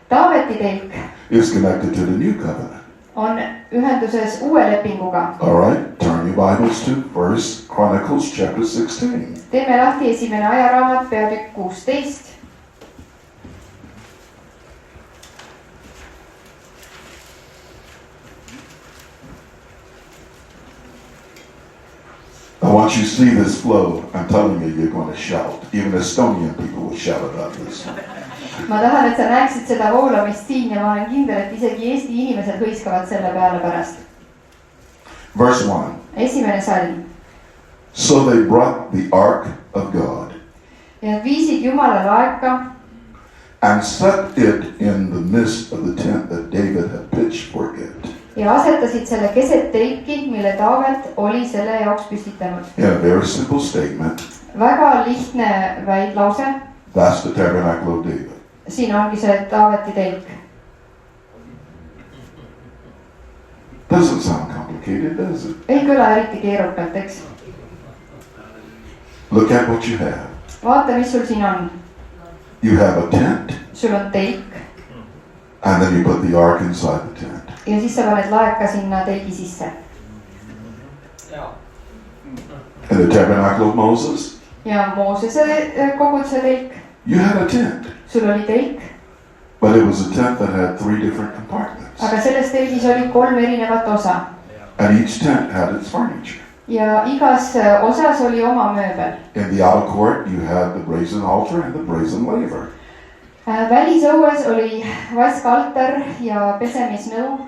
S2: Taaveti telk
S1: is connected to the new covenant.
S2: On ühenduses uue lepinguga.
S1: All right, turn your Bibles to 1 Chronicles chapter 16.
S2: Teeme lahti esimene ajaraamat, peatükk 16.
S1: I want you to see this flow. I'm telling you, you're going to shout. Even Estonian people will shout about this.
S2: Ma tahan, et sa näeksid seda voolamist siin ja ma olen kindel, et isegi Eesti inimesed hõiskavad selle peale pärast.
S1: Verse 1.
S2: esimene salm.
S1: So they brought the ark of God
S2: ja nad viisid Jumala laeka
S1: and set it in the midst of the tent that David had pitched for it.
S2: ja asetasid selle keset telki, mille Taavet oli selle jaoks püstitanud.
S1: In a very simple statement,
S2: väga lihtne väidlause.
S1: that's the tabernacle of David.
S2: siin ongi see Taaveti telk.
S1: Doesn't sound complicated, does it?
S2: ei kõla eriti keerukalt, eks?
S1: Look at what you have.
S2: vaata, mis sul siin on.
S1: You have a tent,
S2: sul on telk
S1: and then you put the ark inside the tent.
S2: ja siis sa paned laeka sinna telgi sisse.
S1: In the tabernacle of Moses,
S2: ja Moosese koguduse telk,
S1: you had a tent,
S2: sul oli telk,
S1: but it was a tent that had 3 different compartments.
S2: aga selles telgis oli 3 erinevat osa.
S1: And each tent had its furniture.
S2: ja igas osas oli oma mööbel.
S1: In the outer court, you had the brazen altar and the brazen laver.
S2: Välisõues oli vaskaltar ja pesemisnõu.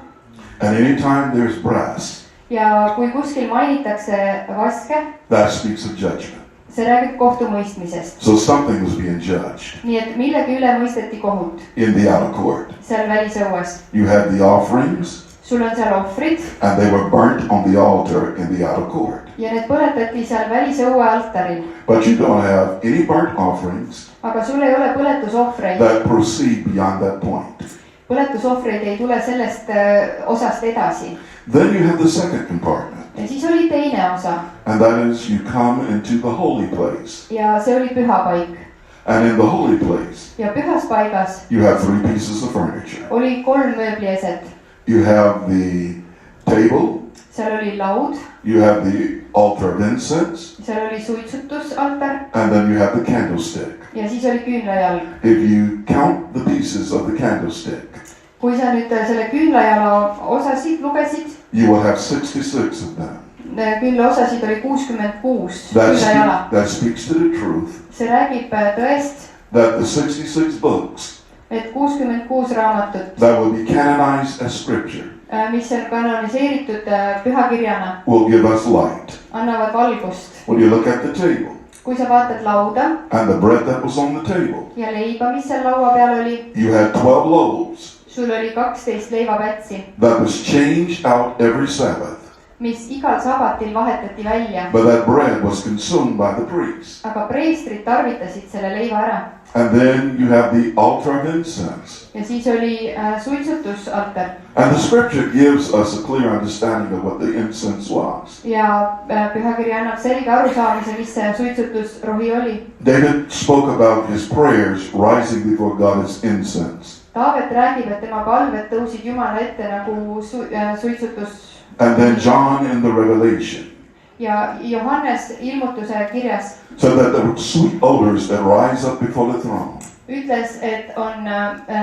S1: And anytime there's brass,
S2: ja kui kuskil mainitakse vaske,
S1: that speaks of judgment.
S2: see räägib kohtumõistmisest.
S1: So something was being judged.
S2: nii et millegi üle mõisteti kohut.
S1: In the outer court,
S2: seal välisõues.
S1: you had the offerings,
S2: sul on seal ohvrid.
S1: and they were burnt on the altar in the outer court.
S2: ja need põletati seal välisõue altaril.
S1: But you don't have any burnt offerings
S2: aga sul ei ole põletusohvreid.
S1: that proceed beyond that point.
S2: põletusohvreid ei tule sellest osast edasi.
S1: Then you have the second compartment,
S2: ja siis oli teine osa.
S1: and that is you come into the holy place.
S2: ja see oli pühapaik.
S1: And in the holy place,
S2: ja pühas paigas
S1: you have 3 pieces of furniture.
S2: oli 3 mööblieset.
S1: You have the table,
S2: seal oli laud,
S1: you have the altar of incense,
S2: seal oli suitsutusaltar
S1: and then you have the candlestick.
S2: ja siis oli küünlajalg.
S1: If you count the pieces of the candlestick,
S2: kui sa nüüd selle küünlajala osasid lugesid,
S1: you will have 66 of them.
S2: küünlaosasid oli 66 küünlajala.
S1: That speaks to the truth
S2: see räägib tõest,
S1: that the 66 books
S2: et 66 raamatut,
S1: that will be canonized as scripture
S2: mis on kanoniseeritud pühakirjana,
S1: will give us light.
S2: annavad valgust.
S1: When you look at the table
S2: kui sa vaatad lauda
S1: and the bread that was on the table,
S2: ja leiba, mis seal laua peal oli,
S1: you had 12 loaves
S2: sul oli 12 leivapätsi,
S1: that was changed out every Sabbath.
S2: mis igal sabatil vahetati välja.
S1: But that bread was consumed by the priest.
S2: aga preestrid tarvitasid selle leiva ära.
S1: And then you have the altar of incense.
S2: ja siis oli suitsutusaltar.
S1: And the scripture gives us a clear understanding of what the incense was.
S2: ja pühakiri annab selge arusaamise, mis see suitsutusrohi oli.
S1: David spoke about his prayers rising before God as incense.
S2: Taavet räägib, et tema palved tõusid Jumala ette nagu suitsutus.
S1: And then John in the Revelation
S2: ja Johannes ilmutuse kirjas
S1: said that the sweet odors that rise up before the throne.
S2: ütles, et on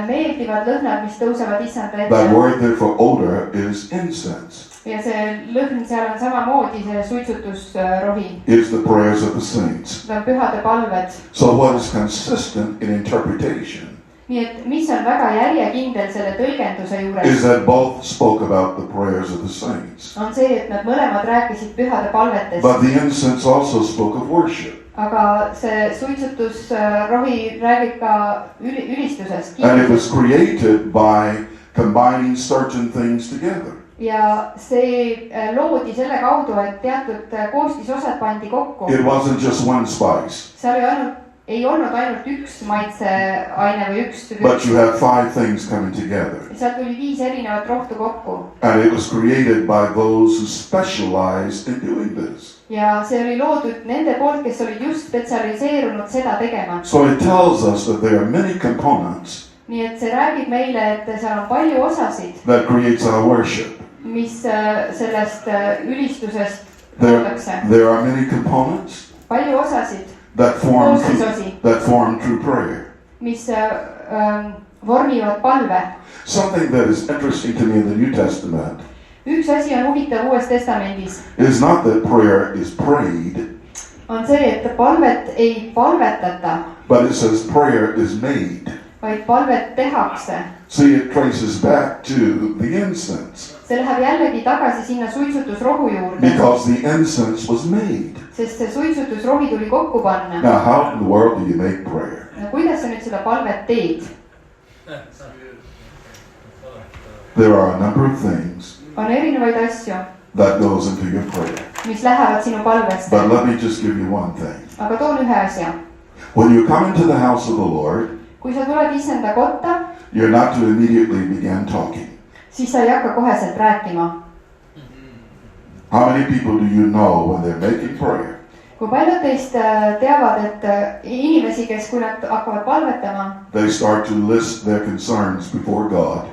S2: meeldivad lõhnad, mis tõusevad issanda
S1: That
S2: ette.
S1: word there for odor is incense.
S2: ja see lõhn seal on samamoodi see suitsutusrohi.
S1: Is the prayers of the saints.
S2: Need on pühade palved.
S1: So what is consistent in interpretation
S2: nii et mis on väga järjekindel selle tõlgenduse
S1: is
S2: juures,
S1: that both spoke about the prayers of the saints.
S2: on see, et nad mõlemad rääkisid pühade palvetest.
S1: But the incense also spoke of worship.
S2: aga see suitsutusrohi räägib ka ülistusest.
S1: And it was created by combining certain things together.
S2: ja see loodi selle kaudu, et teatud koostisosad pandi kokku.
S1: It wasn't just one spice,
S2: seal ei olnud ainult üks maitseaine või üks.
S1: but you had 5 things coming together.
S2: sealt tuli 5 erinevat rohtu kokku.
S1: And it was created by those who specialized in doing this.
S2: ja see oli loodud nende poolt, kes olid just spetsialiseerunud seda tegema.
S1: So it tells us that there are many components
S2: nii et see räägib meile, et seal on palju osasid,
S1: that creates our worship.
S2: mis sellest ülistusest loodakse.
S1: There are many components
S2: palju osasid,
S1: that
S2: koostisosi,
S1: form true prayer.
S2: mis vormivad palve.
S1: Something that is interesting to me in the New Testament
S2: üks asi on huvitav Uues Testamendis,
S1: is not that prayer is prayed,
S2: on see, et palvet ei palvetata,
S1: but it says prayer is made.
S2: vaid palvet tehakse.
S1: See, it traces back to the incense.
S2: See läheb jällegi tagasi sinna suitsutusrohu juurde.
S1: Because the incense was made.
S2: Sest see suitsutusrohi tuli kokku panna.
S1: Now, how in the world do you make prayer?
S2: No kuidas sa nüüd seda palvet teed?
S1: There are a number of things
S2: On erinevaid asju,
S1: that goes into your prayer.
S2: mis lähevad sinu palvesse.
S1: But let me just give you one thing.
S2: Aga toon ühe asja.
S1: When you come into the house of the Lord,
S2: Kui sa tuled issanda kotta,
S1: you're not to immediately begin talking.
S2: siis sa ei hakka koheselt rääkima.
S1: How many people do you know when they're making prayer?
S2: Kui paljud teist teavad, et inimesi, kes kui nad hakkavad palvetama,
S1: They start to list their concerns before God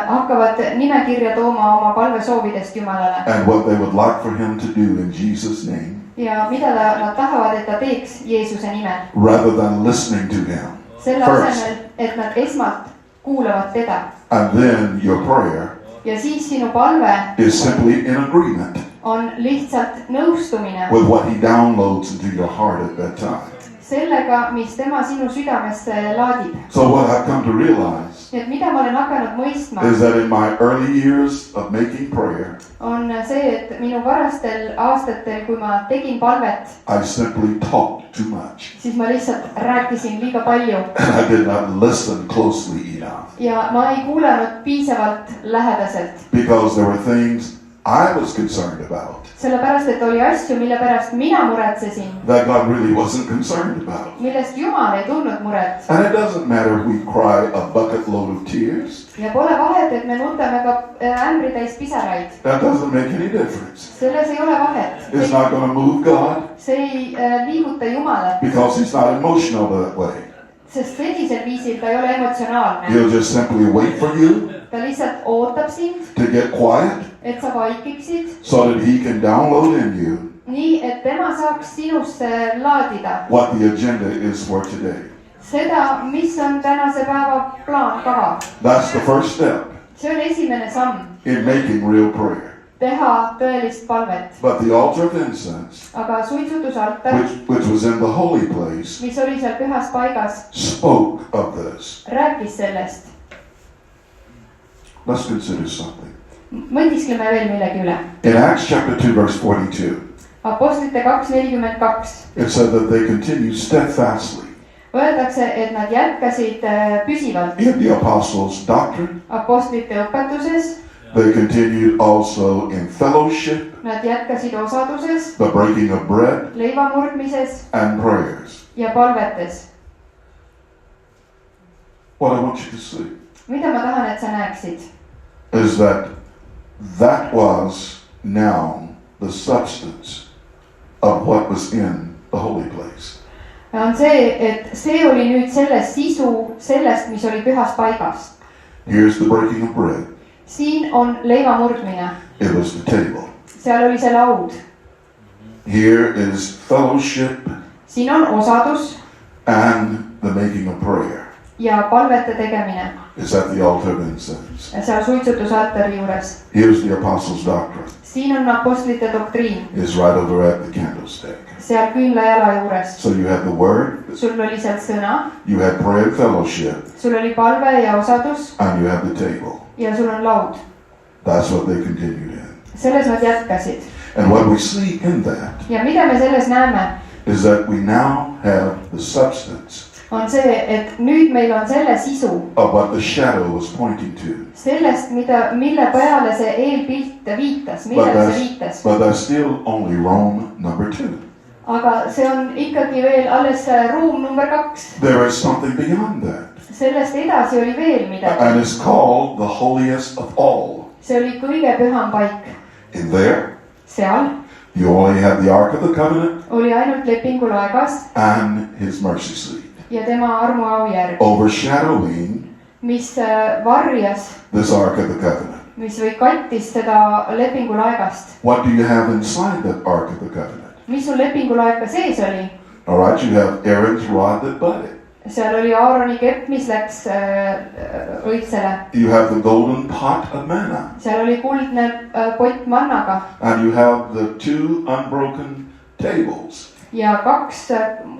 S2: hakkavad nimekirja tooma oma palvesoovidest Jumalale
S1: and what they would like for Him to do in Jesus' name,
S2: ja mida nad tahavad, et ta teeks Jeesuse nimel.
S1: rather than listening to Him
S2: Selle
S1: first.
S2: asemel, et nad esmalt kuulavad teda
S1: And then your prayer
S2: ja siis sinu palve
S1: is simply in agreement
S2: on lihtsalt nõustumine
S1: with what He downloads into your heart at that time.
S2: sellega, mis tema sinu südamesse laadib.
S1: So what I've come to realize
S2: Nii et mida ma olen hakanud mõistma,
S1: is that in my early years of making prayer,
S2: on see, et minu varastel aastatel, kui ma tegin palvet,
S1: I simply talked too much.
S2: siis ma lihtsalt rääkisin liiga palju
S1: And I did not listen closely enough.
S2: ja ma ei kuulanud piisavalt lähedaselt.
S1: Because there were things I was concerned about
S2: Sellepärast, et oli asju, mille pärast mina muretsesin,
S1: that God really wasn't concerned about.
S2: millest Jumal ei tundnud muret.
S1: And it doesn't matter if we cry a bucket load of tears.
S2: Ja pole vahet, et me nutame ka ämbri täis pisaraid.
S1: That doesn't make any difference.
S2: Selles ei ole vahet.
S1: It's not going to move God
S2: See ei liiguta Jumalat,
S1: because He's not emotional that way.
S2: sest sellisel viisil ta ei ole emotsionaalne.
S1: He'll just simply wait for you
S2: Ta lihtsalt ootab sind,
S1: to get quiet
S2: et sa vaikiksid,
S1: so that He can download in you
S2: nii et tema saaks sinusse laadida
S1: what the agenda is for today.
S2: seda, mis on tänase päeva plaan, kava.
S1: That's the first step
S2: See on esimene samm,
S1: in making real prayer.
S2: teha tõelist palvet.
S1: But the altar of incense,
S2: Aga suitsutusaltar,
S1: which was in the holy place,
S2: mis oli seal pühas paigas,
S1: spoke of this.
S2: rääkis sellest.
S1: Let's consider something.
S2: Mõtiskleme veel millegi üle.
S1: In Acts chapter 2, verse 42,
S2: Apostlite 2:42
S1: it said that they continued steadfastly
S2: öeldakse, et nad jätkasid püsivalt
S1: in the apostles' doctrine.
S2: apostlite õpetuses,
S1: They continued also in fellowship,
S2: nad jätkasid osaduses,
S1: the breaking of bread,
S2: leiva murdmises
S1: and prayers.
S2: ja palvetes.
S1: What I want you to see
S2: Mida ma tahan, et sa näeksid,
S1: is that was now the substance of what was in the holy place.
S2: on see, et see oli nüüd selles sisu sellest, mis oli pühas paigas.
S1: Here's the breaking of bread.
S2: Siin on leiva murdmine,
S1: It was the table.
S2: seal oli see laud.
S1: Here is fellowship
S2: Siin on osadus
S1: and the making of prayer.
S2: ja palvete tegemine
S1: It's at the altar of incense.
S2: seal suitsutusaltari juures.
S1: Here's the apostles' doctrine.
S2: Siin on apostlite doktriin,
S1: It's right over at the candlestick.
S2: seal küünlajala juures.
S1: So you had the word,
S2: Sul oli seal sõna,
S1: you had prayer and fellowship,
S2: sul oli palve ja osadus
S1: and you had the table.
S2: ja sul on laud.
S1: That's what they continued in.
S2: Selles nad jätkasid.
S1: And what we see in that
S2: Ja mida me selles näeme,
S1: is that we now have the substance
S2: on see, et nüüd meil on selle sisu
S1: of what the shadow was pointing to.
S2: sellest, mille peale see eelpilt viitas, millele see viitas.
S1: But that's still only Rome number 2.
S2: Aga see on ikkagi veel alles ruum number 2.
S1: There is something beyond that.
S2: Sellest edasi oli veel midagi.
S1: And it's called the holiest of all.
S2: See oli kõige püham paik.
S1: In there,
S2: Seal
S1: you only have the Ark of the Covenant
S2: oli ainult lepingulaegas
S1: and His mercy seat,
S2: ja tema armuaujärg,
S1: overshadowing
S2: mis varjas,
S1: this Ark of the Covenant.
S2: mis või kattis seda lepingulaegast.
S1: What do you have inside that Ark of the Covenant?
S2: Mis sul lepingulaega sees oli?
S1: All right, you have Aaron's rod that budded.
S2: Seal oli Aaroni kepp, mis läks õitsele.
S1: You have the golden pot of manna.
S2: Seal oli kuldne pott mannaga.
S1: And you have the 2 unbroken tables.
S2: ja 2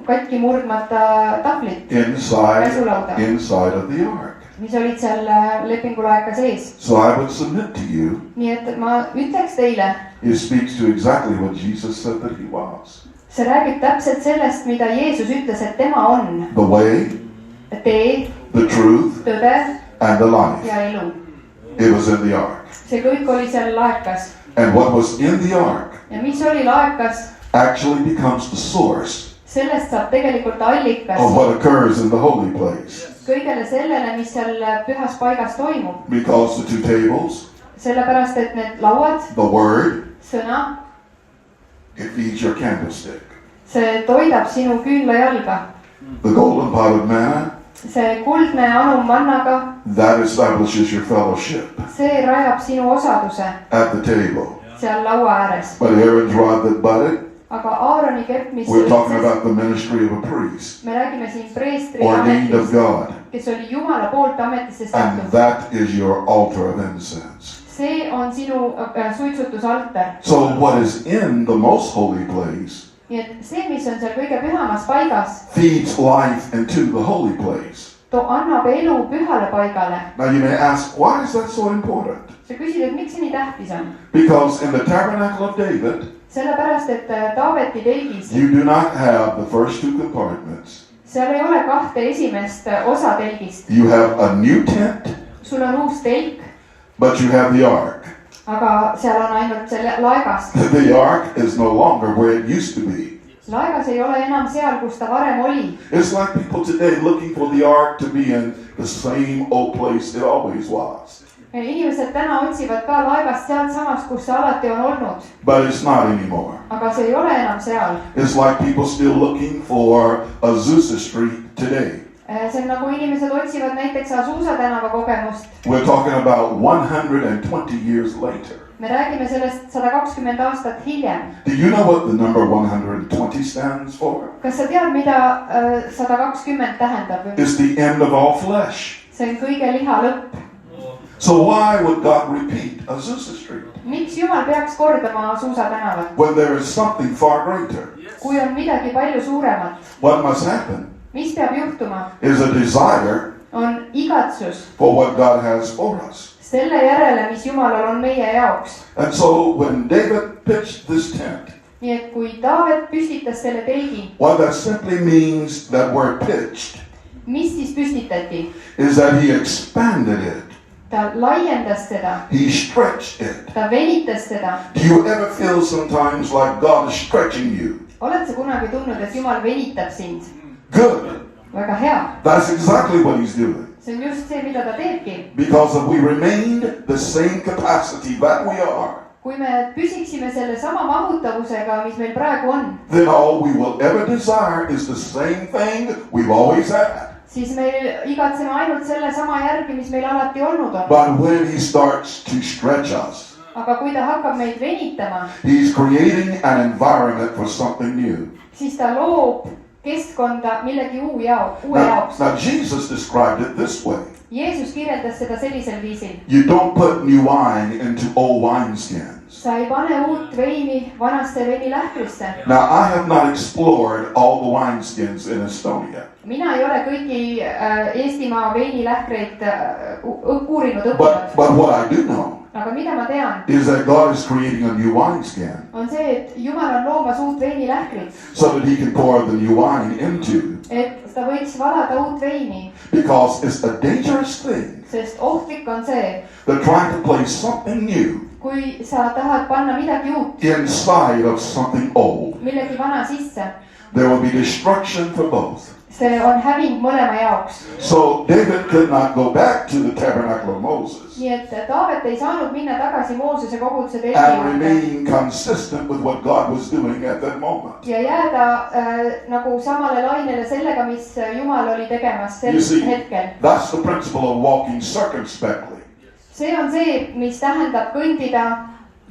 S2: katki murdmata tahvlit,
S1: inside of the ark.
S2: mis olid seal lepingulaeka sees.
S1: So I would submit to you.
S2: Nii et ma ütleks teile.
S1: It speaks to exactly what Jesus said that he was.
S2: See räägib täpselt sellest, mida Jeesus ütles, et tema on.
S1: The way,
S2: tee,
S1: the truth,
S2: tõde
S1: and the life.
S2: ja elu.
S1: It was in the ark.
S2: See kõik oli seal laekas.
S1: And what was in the ark
S2: ja mis oli laekas,
S1: actually becomes the source
S2: sellest saab tegelikult allikas
S1: of what occurs in the holy place.
S2: kõigele sellele, mis seal pühas paigas toimub.
S1: Because the 2 tables,
S2: sellepärast, et need lauad,
S1: the word,
S2: sõna,
S1: it feeds your candlestick.
S2: see toidab sinu küünlajalga.
S1: The golden pot of manna,
S2: see kuldne anum mannaga,
S1: that establishes your fellowship
S2: see rajab sinu osaduse
S1: at the table.
S2: seal laua ääres.
S1: But Aaron's rod that budded,
S2: aga Aaroni kepp, mis
S1: we're talking about the ministry of a priest,
S2: me räägime siin preestri
S1: ordained of
S2: ametist,
S1: God.
S2: kes oli Jumala poolt ametisse
S1: And
S2: seatud.
S1: that is your altar of incense.
S2: see on sinu suitsutusaltar.
S1: So what is in the most holy place
S2: nii et see, mis on seal kõige pühamas paigas,
S1: feeds life into the holy place.
S2: annab elu pühale paigale.
S1: Now you may ask, why is that so important?
S2: sa küsid, et miks see nii tähtis on?
S1: Because in the tabernacle of David,
S2: sellepärast, et Taaveti telgis,
S1: you do not have the first 2 compartments.
S2: seal ei ole 2 esimest osa telgist.
S1: You have a new tent,
S2: sul on uus telk,
S1: but you have the ark.
S2: aga seal on ainult selle laegas.
S1: The ark is no longer where it used to be.
S2: laegas ei ole enam seal, kus ta varem oli.
S1: It's like people today looking for the ark to be in the same old place it always was.
S2: inimesed täna otsivad ka laevast sealt samast, kus see alati on olnud.
S1: But it's not anymore.
S2: aga see ei ole enam seal.
S1: It's like people still looking for Azusa Street today.
S2: see on nagu inimesed otsivad näiteks Azusa tänava kogemust.
S1: We're talking about 120 years later.
S2: me räägime sellest 120 aastat hiljem.
S1: Do you know what the number 120 stands for?
S2: kas sa tead, mida 120 tähendab?
S1: It's the end of all flesh.
S2: see on kõige liha lõpp.
S1: So why would God repeat Azusa Street
S2: miks Jumal peaks kordama Azusa tänavat,
S1: when there is something far greater?
S2: kui on midagi palju suuremat?
S1: What must happen
S2: mis peab juhtuma?
S1: is a desire
S2: on igatsus
S1: for what God has for us.
S2: selle järele, mis Jumalal on meie jaoks.
S1: And so when David pitched this tent,
S2: nii et kui Taavet püstitas selle telgi,
S1: what that simply means, that word pitched,
S2: mis siis püstitati?
S1: is that he expanded it.
S2: ta laiendas seda,
S1: He stretched it.
S2: ta venitas seda.
S1: Do you ever feel sometimes like God is stretching you?
S2: oled sa kunagi tundnud, et Jumal venitab sind?
S1: Good.
S2: väga hea.
S1: That's exactly what he's doing.
S2: see on just see, mida ta teebki.
S1: Because if we remained the same capacity that we are,
S2: kui me püsiksime selle sama mahutavusega, mis meil praegu on,
S1: then all we will ever desire is the same thing we've always had.
S2: siis meil igatseme ainult selle sama järgi, mis meil alati olnud on.
S1: But when he starts to stretch us,
S2: aga kui ta hakkab meid venitama,
S1: he's creating an environment for something new.
S2: siis ta loob keskkonda millegi uue jaoks.
S1: Now Jesus described it this way.
S2: Jeesus kirjeldas seda sellisel viisil.
S1: You don't put new wine into old wineskins.
S2: sa ei pane uut veini vanaste veinilähkrisse.
S1: Now I have not explored all the wineskins in Estonia.
S2: mina ei ole kõiki Eestimaa veinilähkreid uurinud, õppinud.
S1: But what I do know
S2: aga mida ma tean,
S1: is that God is creating a new wineskin
S2: on see, et Jumal on loomas uut veinilähkrit,
S1: so that he can pour the new wine into.
S2: et ta võiks valada uut veini,
S1: Because it's a dangerous thing
S2: sest ohtlik on see,
S1: that trying to place something new
S2: kui sa tahad panna midagi uut
S1: inside of something old.
S2: millegi vana sisse.
S1: There will be destruction for both.
S2: see on häving mõlema jaoks.
S1: So David could not go back to the tabernacle of Moses
S2: nii et Taavet ei saanud minna tagasi Moosese koguduse telgi
S1: and
S2: juurde
S1: remain consistent with what God was doing at that moment.
S2: ja jääda nagu samale lainele sellega, mis Jumal oli tegemas sel
S1: You see,
S2: hetkel.
S1: that's the principle of walking circumspectly.
S2: see on see, mis tähendab kõndida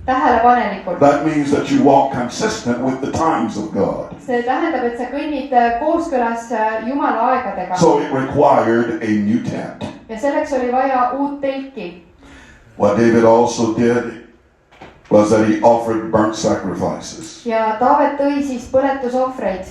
S2: tähelepanelikult.
S1: That means that you walk consistent with the times of God.
S2: see tähendab, et sa kõnnid kooskõlas Jumala aegadega.
S1: So it required a new tent.
S2: ja selleks oli vaja uut telki.
S1: What David also did was that he offered burnt sacrifices.
S2: ja Taavet tõi siis põletusohvreid.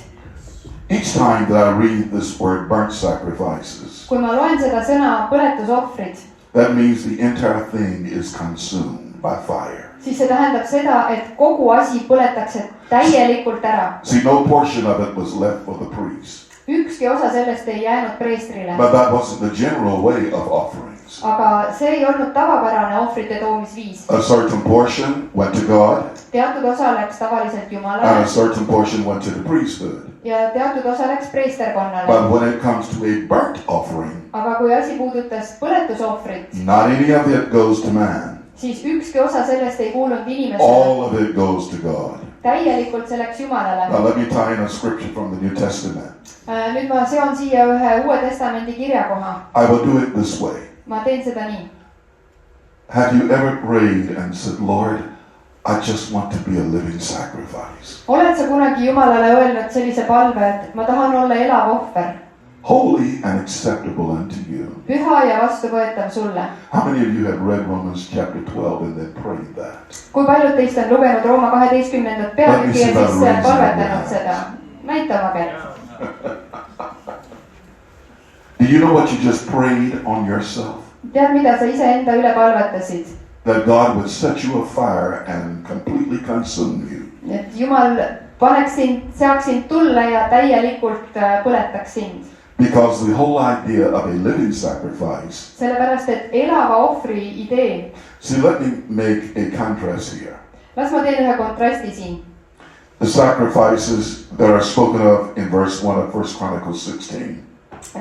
S1: Each time that I read this word burnt sacrifices,
S2: kui ma loen seda sõna põletusohvrid,
S1: that means the entire thing is consumed by fire.
S2: siis see tähendab seda, et kogu asi põletakse täielikult ära.
S1: See, no portion of it was left for the priest.
S2: Ükski osa sellest ei jäänud preestrile.
S1: But that wasn't the general way of offerings.
S2: aga see ei olnud tavapärane ohvrite toomisviis.
S1: A certain portion went to God,
S2: teatud osa läks tavaliselt
S1: and
S2: Jumalale
S1: a certain portion went to the priesthood.
S2: ja teatud osa läks preesterkonnale.
S1: But when it comes to a burnt offering,
S2: aga kui asi puudutas põletusohvrit,
S1: not any of it goes to man.
S2: siis ükski osa sellest ei kuulunud inimesele.
S1: All of it goes to God.
S2: täielikult see läks Jumalale.
S1: Now let me tie in a scripture from the New Testament.
S2: nüüd ma seon siia ühe Uue Testamendi kirjakoha.
S1: I will do it this way.
S2: ma teen seda nii.
S1: Have you ever prayed and said, Lord, I just want to be a living sacrifice.
S2: oled sa kunagi Jumalale öelnud sellise palve, et ma tahan olla elav ohver,
S1: Holy and acceptable unto you.
S2: püha ja vastuvõetav sulle.
S1: How many of you have read Romans chapter 12 and then prayed that?
S2: kui paljud teist on lugenud Rooma 12. peatüki ja siis palvetanud seda? näita oma kätt.
S1: Do you know what you just prayed on yourself?
S2: tead, mida sa iseenda üle palvetasid?
S1: That God would set you afire and completely consume you.
S2: et Jumal paneks sind, seaks sind tulla ja täielikult põletaks sind.
S1: Because the whole idea of a living sacrifice.
S2: sellepärast, et elava ohvri idee.
S1: See, let me make a contrast here.
S2: las ma teen ühe kontrasti siin.
S1: The sacrifices that are spoken of in verse 1 of 1 Chronicles 16.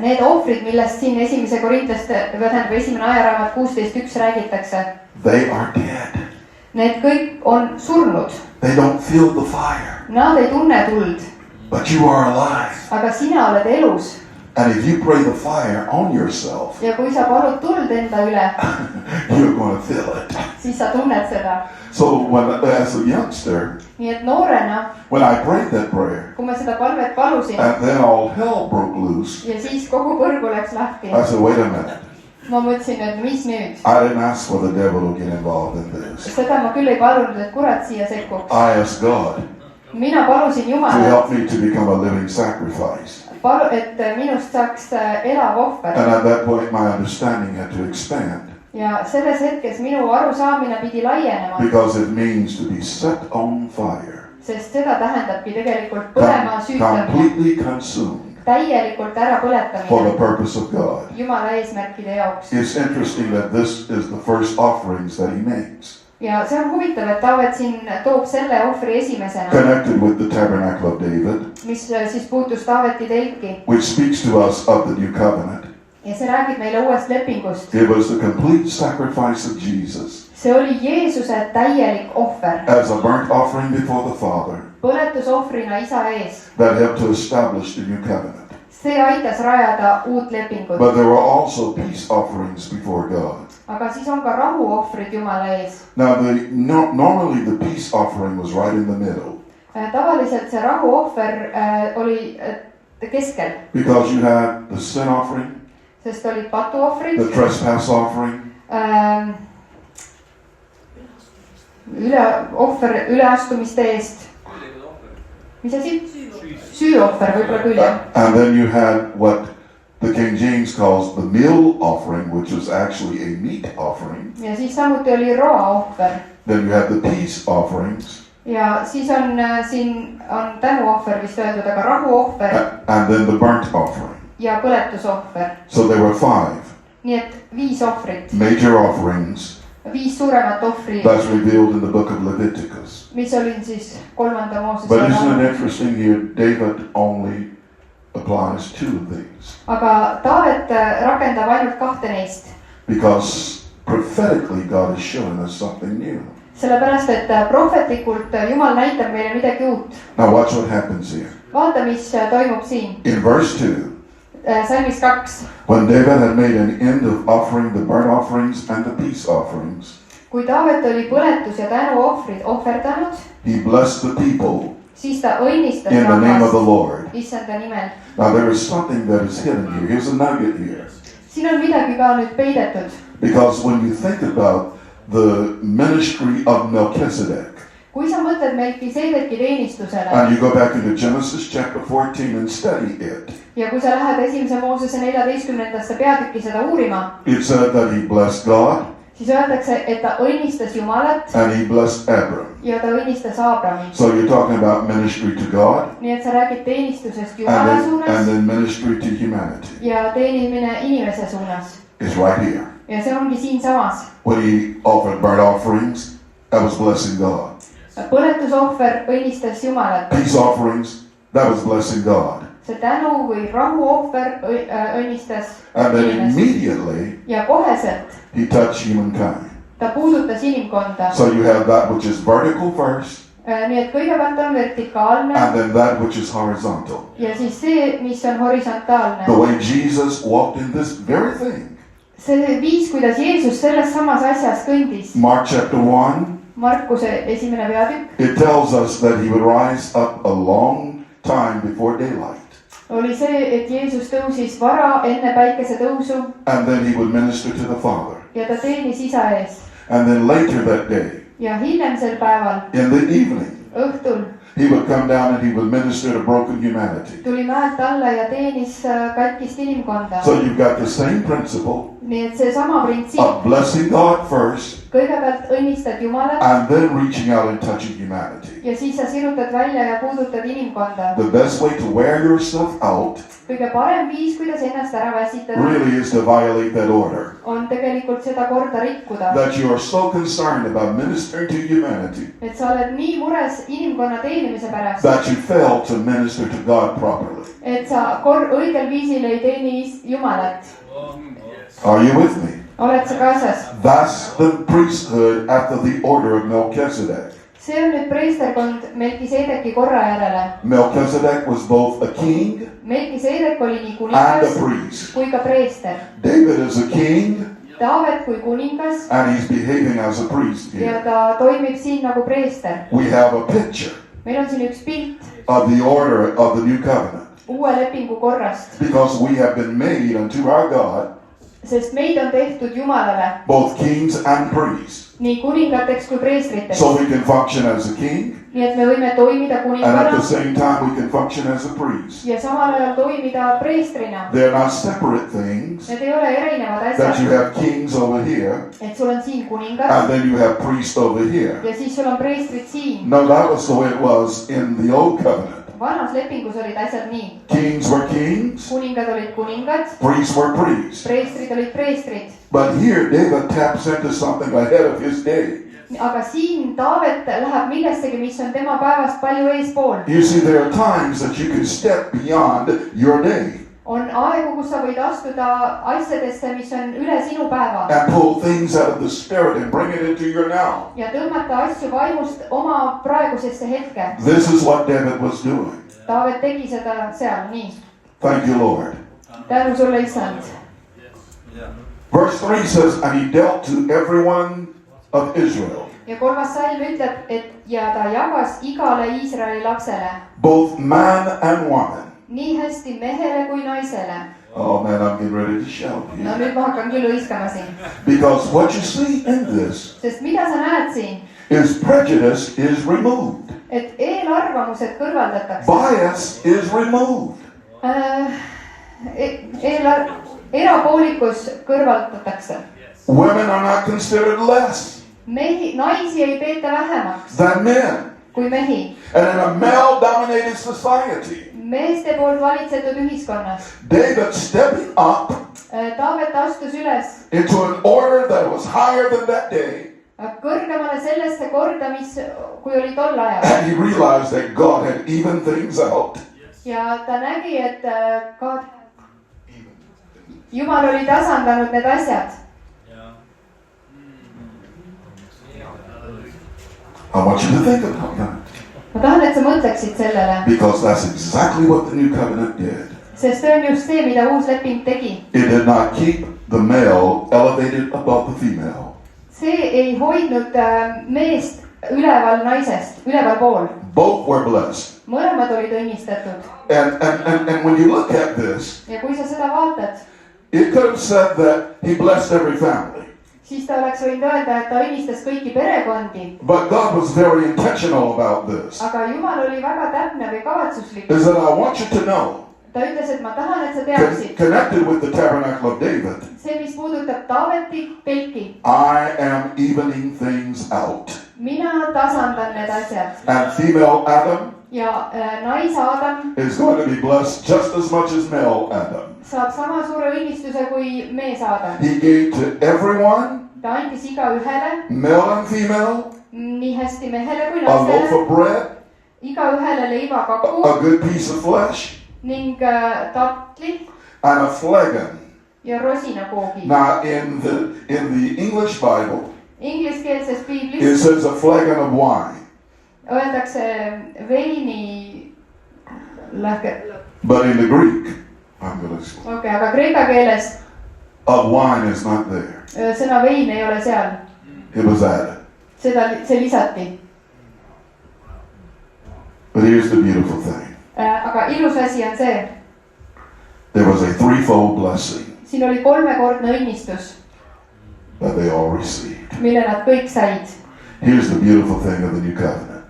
S2: Need ohvrid, millest siin esimese Korintlaste, tähendab esimene ajaraamat 16.1 räägitakse.
S1: They are dead.
S2: Need kõik on surnud.
S1: They don't feel the fire.
S2: Nad ei tunne tuld.
S1: But you are alive.
S2: aga sina oled elus.
S1: And if you pray the fire on yourself,
S2: ja kui sa palud tuld enda üle,
S1: you're going to feel it.
S2: siis sa tunned seda.
S1: So when, as a youngster,
S2: nii et noorena,
S1: when I prayed that prayer,
S2: kui ma seda palvet palusin
S1: and then all hell broke loose,
S2: ja siis kogu põrgu läks lahti,
S1: I said, wait a minute.
S2: ma mõtlesin, et mis nüüd?
S1: I didn't ask for the devil to get involved in this.
S2: seda ma küll ei palunud, et kurat siia sekkuks.
S1: I asked God
S2: mina palusin
S1: to
S2: Jumalat,
S1: help me to become a living sacrifice.
S2: et minust saaks elav ohver.
S1: And at that point, my understanding had to expand.
S2: ja selles hetkes minu arusaamine pidi laienema.
S1: Because it means to be set on fire.
S2: sest seda tähendabki tegelikult põlema süütamine.
S1: Completely consumed.
S2: täielikult ära
S1: For the
S2: põletamine.
S1: purpose of God.
S2: Jumala eesmärkide jaoks.
S1: It's interesting that this is the first offerings that he makes.
S2: ja see on huvitav, et Taavet siin toob selle ohvri esimesena,
S1: Connected with the tabernacle of David.
S2: mis siis puutus Taaveti telki.
S1: Which speaks to us of the new covenant.
S2: ja see räägib meile uuest lepingust.
S1: It was the complete sacrifice of Jesus.
S2: see oli Jeesuse täielik ohver.
S1: As a burnt offering before the Father.
S2: põletusohvrina isa ees.
S1: That helped to establish the new covenant.
S2: see aitas rajada uut lepingut.
S1: But there were also peace offerings before God.
S2: aga siis on ka rahuohvrid Jumala ees.
S1: Now, normally the peace offering was right in the middle.
S2: tavaliselt see rahuohver oli keskel.
S1: Because you had the sin offering.
S2: sest olid patuohvrid.
S1: The trespass offering.
S2: ohver üleastumiste eest. mis asi? süüohver võib-olla küll jah.
S1: And then you had what the King James calls the meal offering, which was actually a meat offering.
S2: ja siis samuti oli roaohver.
S1: Then you had the peace offerings.
S2: ja siis on siin on tänuohver vist öeldud, aga rahuohver.
S1: And then the burnt offering.
S2: ja põletusohver.
S1: So there were 5.
S2: nii et 5 ohvrit.
S1: Major offerings.
S2: 5 suuremat ohvri.
S1: That's revealed in the book of Leviticus.
S2: mis olid siis 3. Moosese.
S1: But isn't it interesting here? David only applies 2 of these.
S2: aga Taavet rakendab ainult 2 neist.
S1: Because prophetically God is showing us something new.
S2: sellepärast, et prohvetlikult Jumal näitab meile midagi uut.
S1: Now watch what happens here.
S2: vaata, mis toimub siin.
S1: In verse 2.
S2: Salmis 2.
S1: When David had made an end of offering the burnt offerings and the peace offerings.
S2: kui Taavet oli põletus- ja tänuohvrid ohverdanud.
S1: He blessed the people.
S2: siis ta õnnistas
S1: in the name of the Lord.
S2: issanda nimel.
S1: Now there is something that is hidden here. Here's a nugget here.
S2: siin on midagi ka nüüd peidetud.
S1: Because when you think about the ministry of Melchizedek.
S2: kui sa mõtled Melkiseedeki teenistusele
S1: And you go back into Genesis chapter 14 and study it.
S2: ja kui sa lähed esimese Moosese 14. peatükki seda uurima,
S1: It said that he blessed God
S2: siis öeldakse, et ta õnnistas Jumalat
S1: and he blessed Abram.
S2: ja ta õnnistas Aabrami.
S1: So you're talking about ministry to God
S2: nii et sa räägid teenistusest Jumala
S1: and
S2: suunas
S1: then ministry to humanity.
S2: ja teenimine inimese suunas.
S1: It's right here.
S2: ja see ongi siinsamas.
S1: When he offered burnt offerings, that was blessing God.
S2: põletusohver õnnistas Jumalat.
S1: Peace offerings, that was blessing God.
S2: see tänu või rahuohver õnnistas
S1: And then
S2: inimest.
S1: immediately
S2: ja koheselt
S1: he touched humankind.
S2: ta puudutas inimkonda.
S1: So you have that which is vertical first,
S2: nii et kõigepealt on vertikaalne
S1: and then that which is horizontal.
S2: ja siis see, mis on horisontaalne.
S1: The way Jesus walked in this very thing.
S2: see viis, kuidas Jeesus selles samas asjas kõndis.
S1: Mark chapter 1,
S2: Markuse 1. peatükk
S1: it tells us that he would rise up a long time before daylight.
S2: oli see, et Jeesus tõusis vara enne päikese tõusu
S1: And then he would minister to the Father.
S2: ja ta teenis isa ees.
S1: And then later that day,
S2: ja hiljem sel päeval,
S1: in the evening,
S2: õhtul,
S1: he would come down and he would minister to broken humanity.
S2: tuli mäelt alla ja teenis katkist inimkonda.
S1: So you've got the same principle
S2: nii et seesama printsiip,
S1: of blessing God first
S2: kõigepealt õnnistad Jumalat
S1: and then reaching out and touching humanity.
S2: ja siis sa sirutad välja ja puudutad inimkonda.
S1: The best way to wear yourself out
S2: kõige parem viis, kuidas ennast ära väsitada,
S1: really is to violate that order.
S2: on tegelikult seda korda rikkuda.
S1: That you are so concerned about ministering to humanity
S2: et sa oled nii mures inimkonna teenimise pärast,
S1: that you fail to minister to God properly.
S2: et sa õigel viisil ei teeni Jumalat.
S1: Are you with me?
S2: oled sa kaasas?
S1: That's the priesthood after the order of Melchizedek.
S2: see on nüüd preesterkond Melkiseedeki korra järele.
S1: Melchizedek was both a king
S2: Melkiseedek oli nii
S1: and a
S2: kuningas
S1: priest.
S2: kui ka preester.
S1: David is a king
S2: Taavet kui kuningas
S1: and he's behaving as a priest
S2: ja
S1: here.
S2: ta toimib siin nagu preester.
S1: We have a picture
S2: meil on siin üks pilt
S1: of the order of the new covenant.
S2: uue lepingu korrast,
S1: Because we have been made unto our God
S2: sest meid on tehtud Jumalale
S1: both kings and priests.
S2: nii kuningateks kui preestriteks.
S1: So we can function as a king
S2: nii et me võime toimida
S1: and at the
S2: kuningana
S1: same time we can function as a priest.
S2: ja samal ajal toimida preestrina.
S1: They're not separate things.
S2: Need ei ole erinevad
S1: That you
S2: asjad,
S1: have kings over here
S2: et sul on siin kuningas
S1: and then you have priests over here.
S2: ja siis sul on preestrid siin.
S1: No, that was the way it was in the old covenant.
S2: vanas lepingus olid asjad nii,
S1: Kings were kings,
S2: kuningad olid kuningad,
S1: priests were priests.
S2: preestrid olid preestrid.
S1: But here David taps into something ahead of his day.
S2: aga siin Taavet läheb millessegi, mis on tema päevast palju eespool.
S1: You see, there are times that you can step beyond your day
S2: on aegu, kus sa võid astuda asjadesse, mis on üle sinu päeva
S1: and pull things out of the spirit and bring it into your now.
S2: ja tõmmata asju vaimust oma praegusesse hetke.
S1: This is what David was doing.
S2: Taavet tegi seda seal, nii.
S1: Thank you, Lord.
S2: tänu sulle, issand.
S1: Verse 3 says, and he dealt to everyone of Israel,
S2: ja 3. salm ütleb, et ja ta jagas igale Iisraeli lapsele,
S1: both man and woman.
S2: nii hästi mehele kui naisele.
S1: Oh man, I'm getting ready to shout
S2: no
S1: here.
S2: nüüd ma hakkan küll hõiskama siin,
S1: Because what you see in this
S2: sest mida sa näed siin,
S1: is prejudice is removed.
S2: et eelarvamused kõrvaldatakse.
S1: Bias is removed.
S2: Erapoolikus kõrvaldatakse.
S1: Women are not considered less
S2: naisi ei peeta vähemaks
S1: than men.
S2: kui mehi.
S1: And in a male-dominated society,
S2: meeste poolt valitsetud ühiskonnas.
S1: David stepping up
S2: Taavet astus üles
S1: into an order that was higher than that day.
S2: kõrgemale sellesse korda, mis, kui oli tol ajal.
S1: And he realized that God had evened things out.
S2: ja ta nägi, et ka Jumal oli tasandanud need asjad.
S1: I want you to think about that.
S2: ma tahan, et sa mõtleksid sellele,
S1: Because that's exactly what the new covenant did.
S2: sest see on just see, mida uus leping tegi.
S1: It did not keep the male elevated above the female.
S2: see ei hoidnud meest üleval naisest, üleval pool.
S1: Both were blessed.
S2: mõlemad olid õnnistatud.
S1: And when you look at this,
S2: ja kui sa seda vaatad,
S1: it could have said that he blessed every family.
S2: siis ta oleks võinud öelda, et ta õnnistas kõiki perekondi.
S1: But God was very intentional about this.
S2: Aga Jumal oli väga täpne või kavatsuslik.
S1: Is that I want you to know,
S2: Ta ütles, et ma tahan, et sa teaksid.
S1: connected with the tabernacle of David,
S2: See, mis puudutab Taaveti telki.
S1: I am evening things out.
S2: Mina tasandan need asjad.
S1: And female Adam
S2: Ja nais-Adam
S1: is going to be blessed just as much as male Adam.
S2: saab sama suure õnnistuse kui mees-Adam.
S1: He gave to everyone,
S2: Ta andis igaühele,
S1: male and female,
S2: nii hästi mehele kui
S1: a loaf
S2: lastele,
S1: of bread,
S2: igaühele leivakaku
S1: a good piece of flesh,
S2: ning tatli
S1: and a flagon.
S2: ja rosinakoogi.
S1: Now, in the English Bible,
S2: Ingliskeelses
S1: it
S2: piiblis
S1: says a flagon of wine,
S2: öeldakse veini lahke.
S1: but in the Greek, I'm going to explain.
S2: Okei, aga kreeka keeles
S1: Of wine is not there.
S2: sõna vein ei ole seal.
S1: It was added.
S2: See lisati.
S1: But here's the beautiful thing.
S2: Aga ilus asi on see,
S1: There was a threefold blessing
S2: siin oli 3-kordne õnnistus,
S1: that they all received.
S2: mille nad kõik said.
S1: Here's the beautiful thing of the new covenant.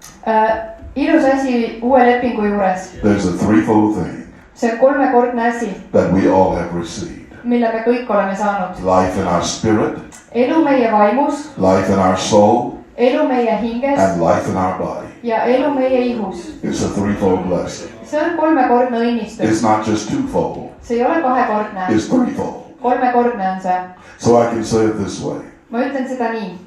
S2: Ilus asi uue lepingu juures.
S1: There's a threefold thing
S2: See on 3-kordne asi,
S1: that we all have received.
S2: mille me kõik oleme saanud.
S1: Life in our spirit,
S2: Elu meie vaimus,
S1: life in our soul,
S2: elu meie hinges
S1: and life in our body.
S2: ja elu meie ihus.
S1: It's a threefold blessing.
S2: See on 3-kordne õnnistus.
S1: It's not just twofold,
S2: See ei ole 2-kordne,
S1: it's threefold.
S2: 3-kordne on see.
S1: So I can say it this way.
S2: Ma ütlen seda nii.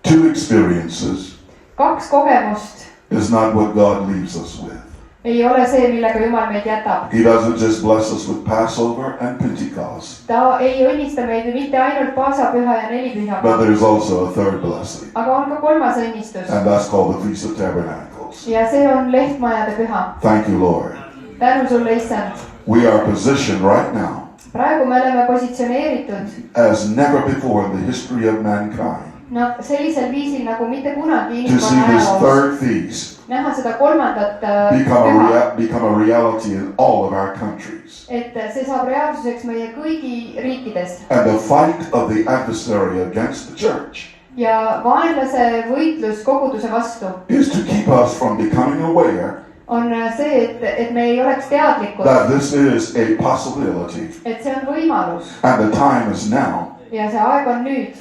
S1: 2 experiences
S2: 2 kogemust
S1: is not what God leaves us with.
S2: ei ole see, millega Jumal meid jätab.
S1: He doesn't just bless us with Passover and Pentecost,
S2: Ta ei õnnista meid mitte ainult paasapüha ja
S1: but
S2: nelipühaga,
S1: there's also a third blessing,
S2: aga on ka 3. õnnistus.
S1: and that's called the Feast of Tabernacles.
S2: Ja see on lehtmajade püha.
S1: Thank you, Lord.
S2: Tänu sulle, Issand.
S1: We are positioned right now
S2: Praegu me oleme positsioneeritud
S1: as never before in the history of mankind
S2: sellisel viisil nagu mitte kunagi
S1: to see
S2: inimkonna
S1: this
S2: ajaloos.
S1: third feast
S2: Näha seda 3.
S1: become a reality in all of our countries.
S2: et see saab reaalsuseks meie kõigi riikides.
S1: And the fight of the adversary against the church
S2: Ja vaenlase võitlus koguduse vastu
S1: is to keep us from becoming aware
S2: on see, et me ei oleks teadlikud,
S1: that this is a possibility,
S2: et see on võimalus
S1: and the time is now.
S2: ja see aeg on nüüd.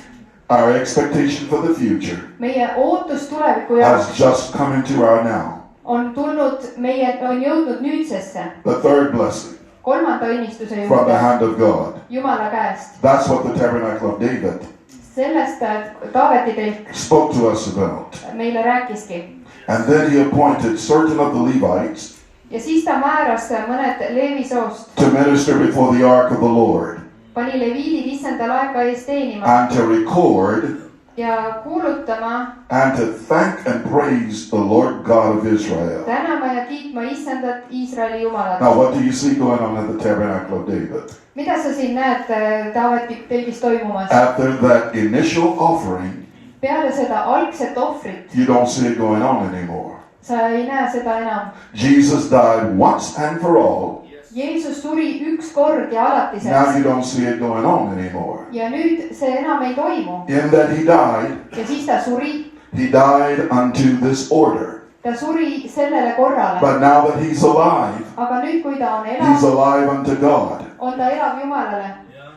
S1: Our expectation for the future
S2: Meie ootus tuleviku
S1: has
S2: jaoks
S1: just come into our now.
S2: on jõudnud nüüdsesse.
S1: The third blessing
S2: 3. õnnistuse
S1: from the
S2: juurde
S1: hand of God.
S2: Jumala käest.
S1: That's what the tabernacle of David
S2: Sellest Taaveti telk
S1: spoke to us about.
S2: meile rääkiski.
S1: And then he appointed certain of the Levites
S2: Ja siis ta määras mõned Leevi soost,
S1: to minister before the ark of the Lord
S2: pani leviidid issanda laeka ees teenima
S1: and to record
S2: ja kuulutama,
S1: and to thank and praise the Lord God of Israel.
S2: tänama ja kiitma issandat Iisraeli Jumalat.
S1: Now, what do you see going on at the tabernacle of David?
S2: Mida sa siin näed Taaveti telgis toimumas?
S1: After that initial offering,
S2: Peale seda algset ohvrit
S1: you don't see it going on anymore.
S2: sa ei näe seda enam.
S1: Jesus died once and for all.
S2: Jeesus suri üks kord ja
S1: Now
S2: alatiseks.
S1: you don't see it going on anymore.
S2: Ja nüüd see enam ei toimu.
S1: In that he died,
S2: Ja siis ta suri.
S1: he died unto this order.
S2: Ta suri sellele korrale.
S1: But now that he's alive,
S2: Aga nüüd, kui ta on
S1: he's
S2: elav,
S1: alive unto God.
S2: on ta elav Jumalale.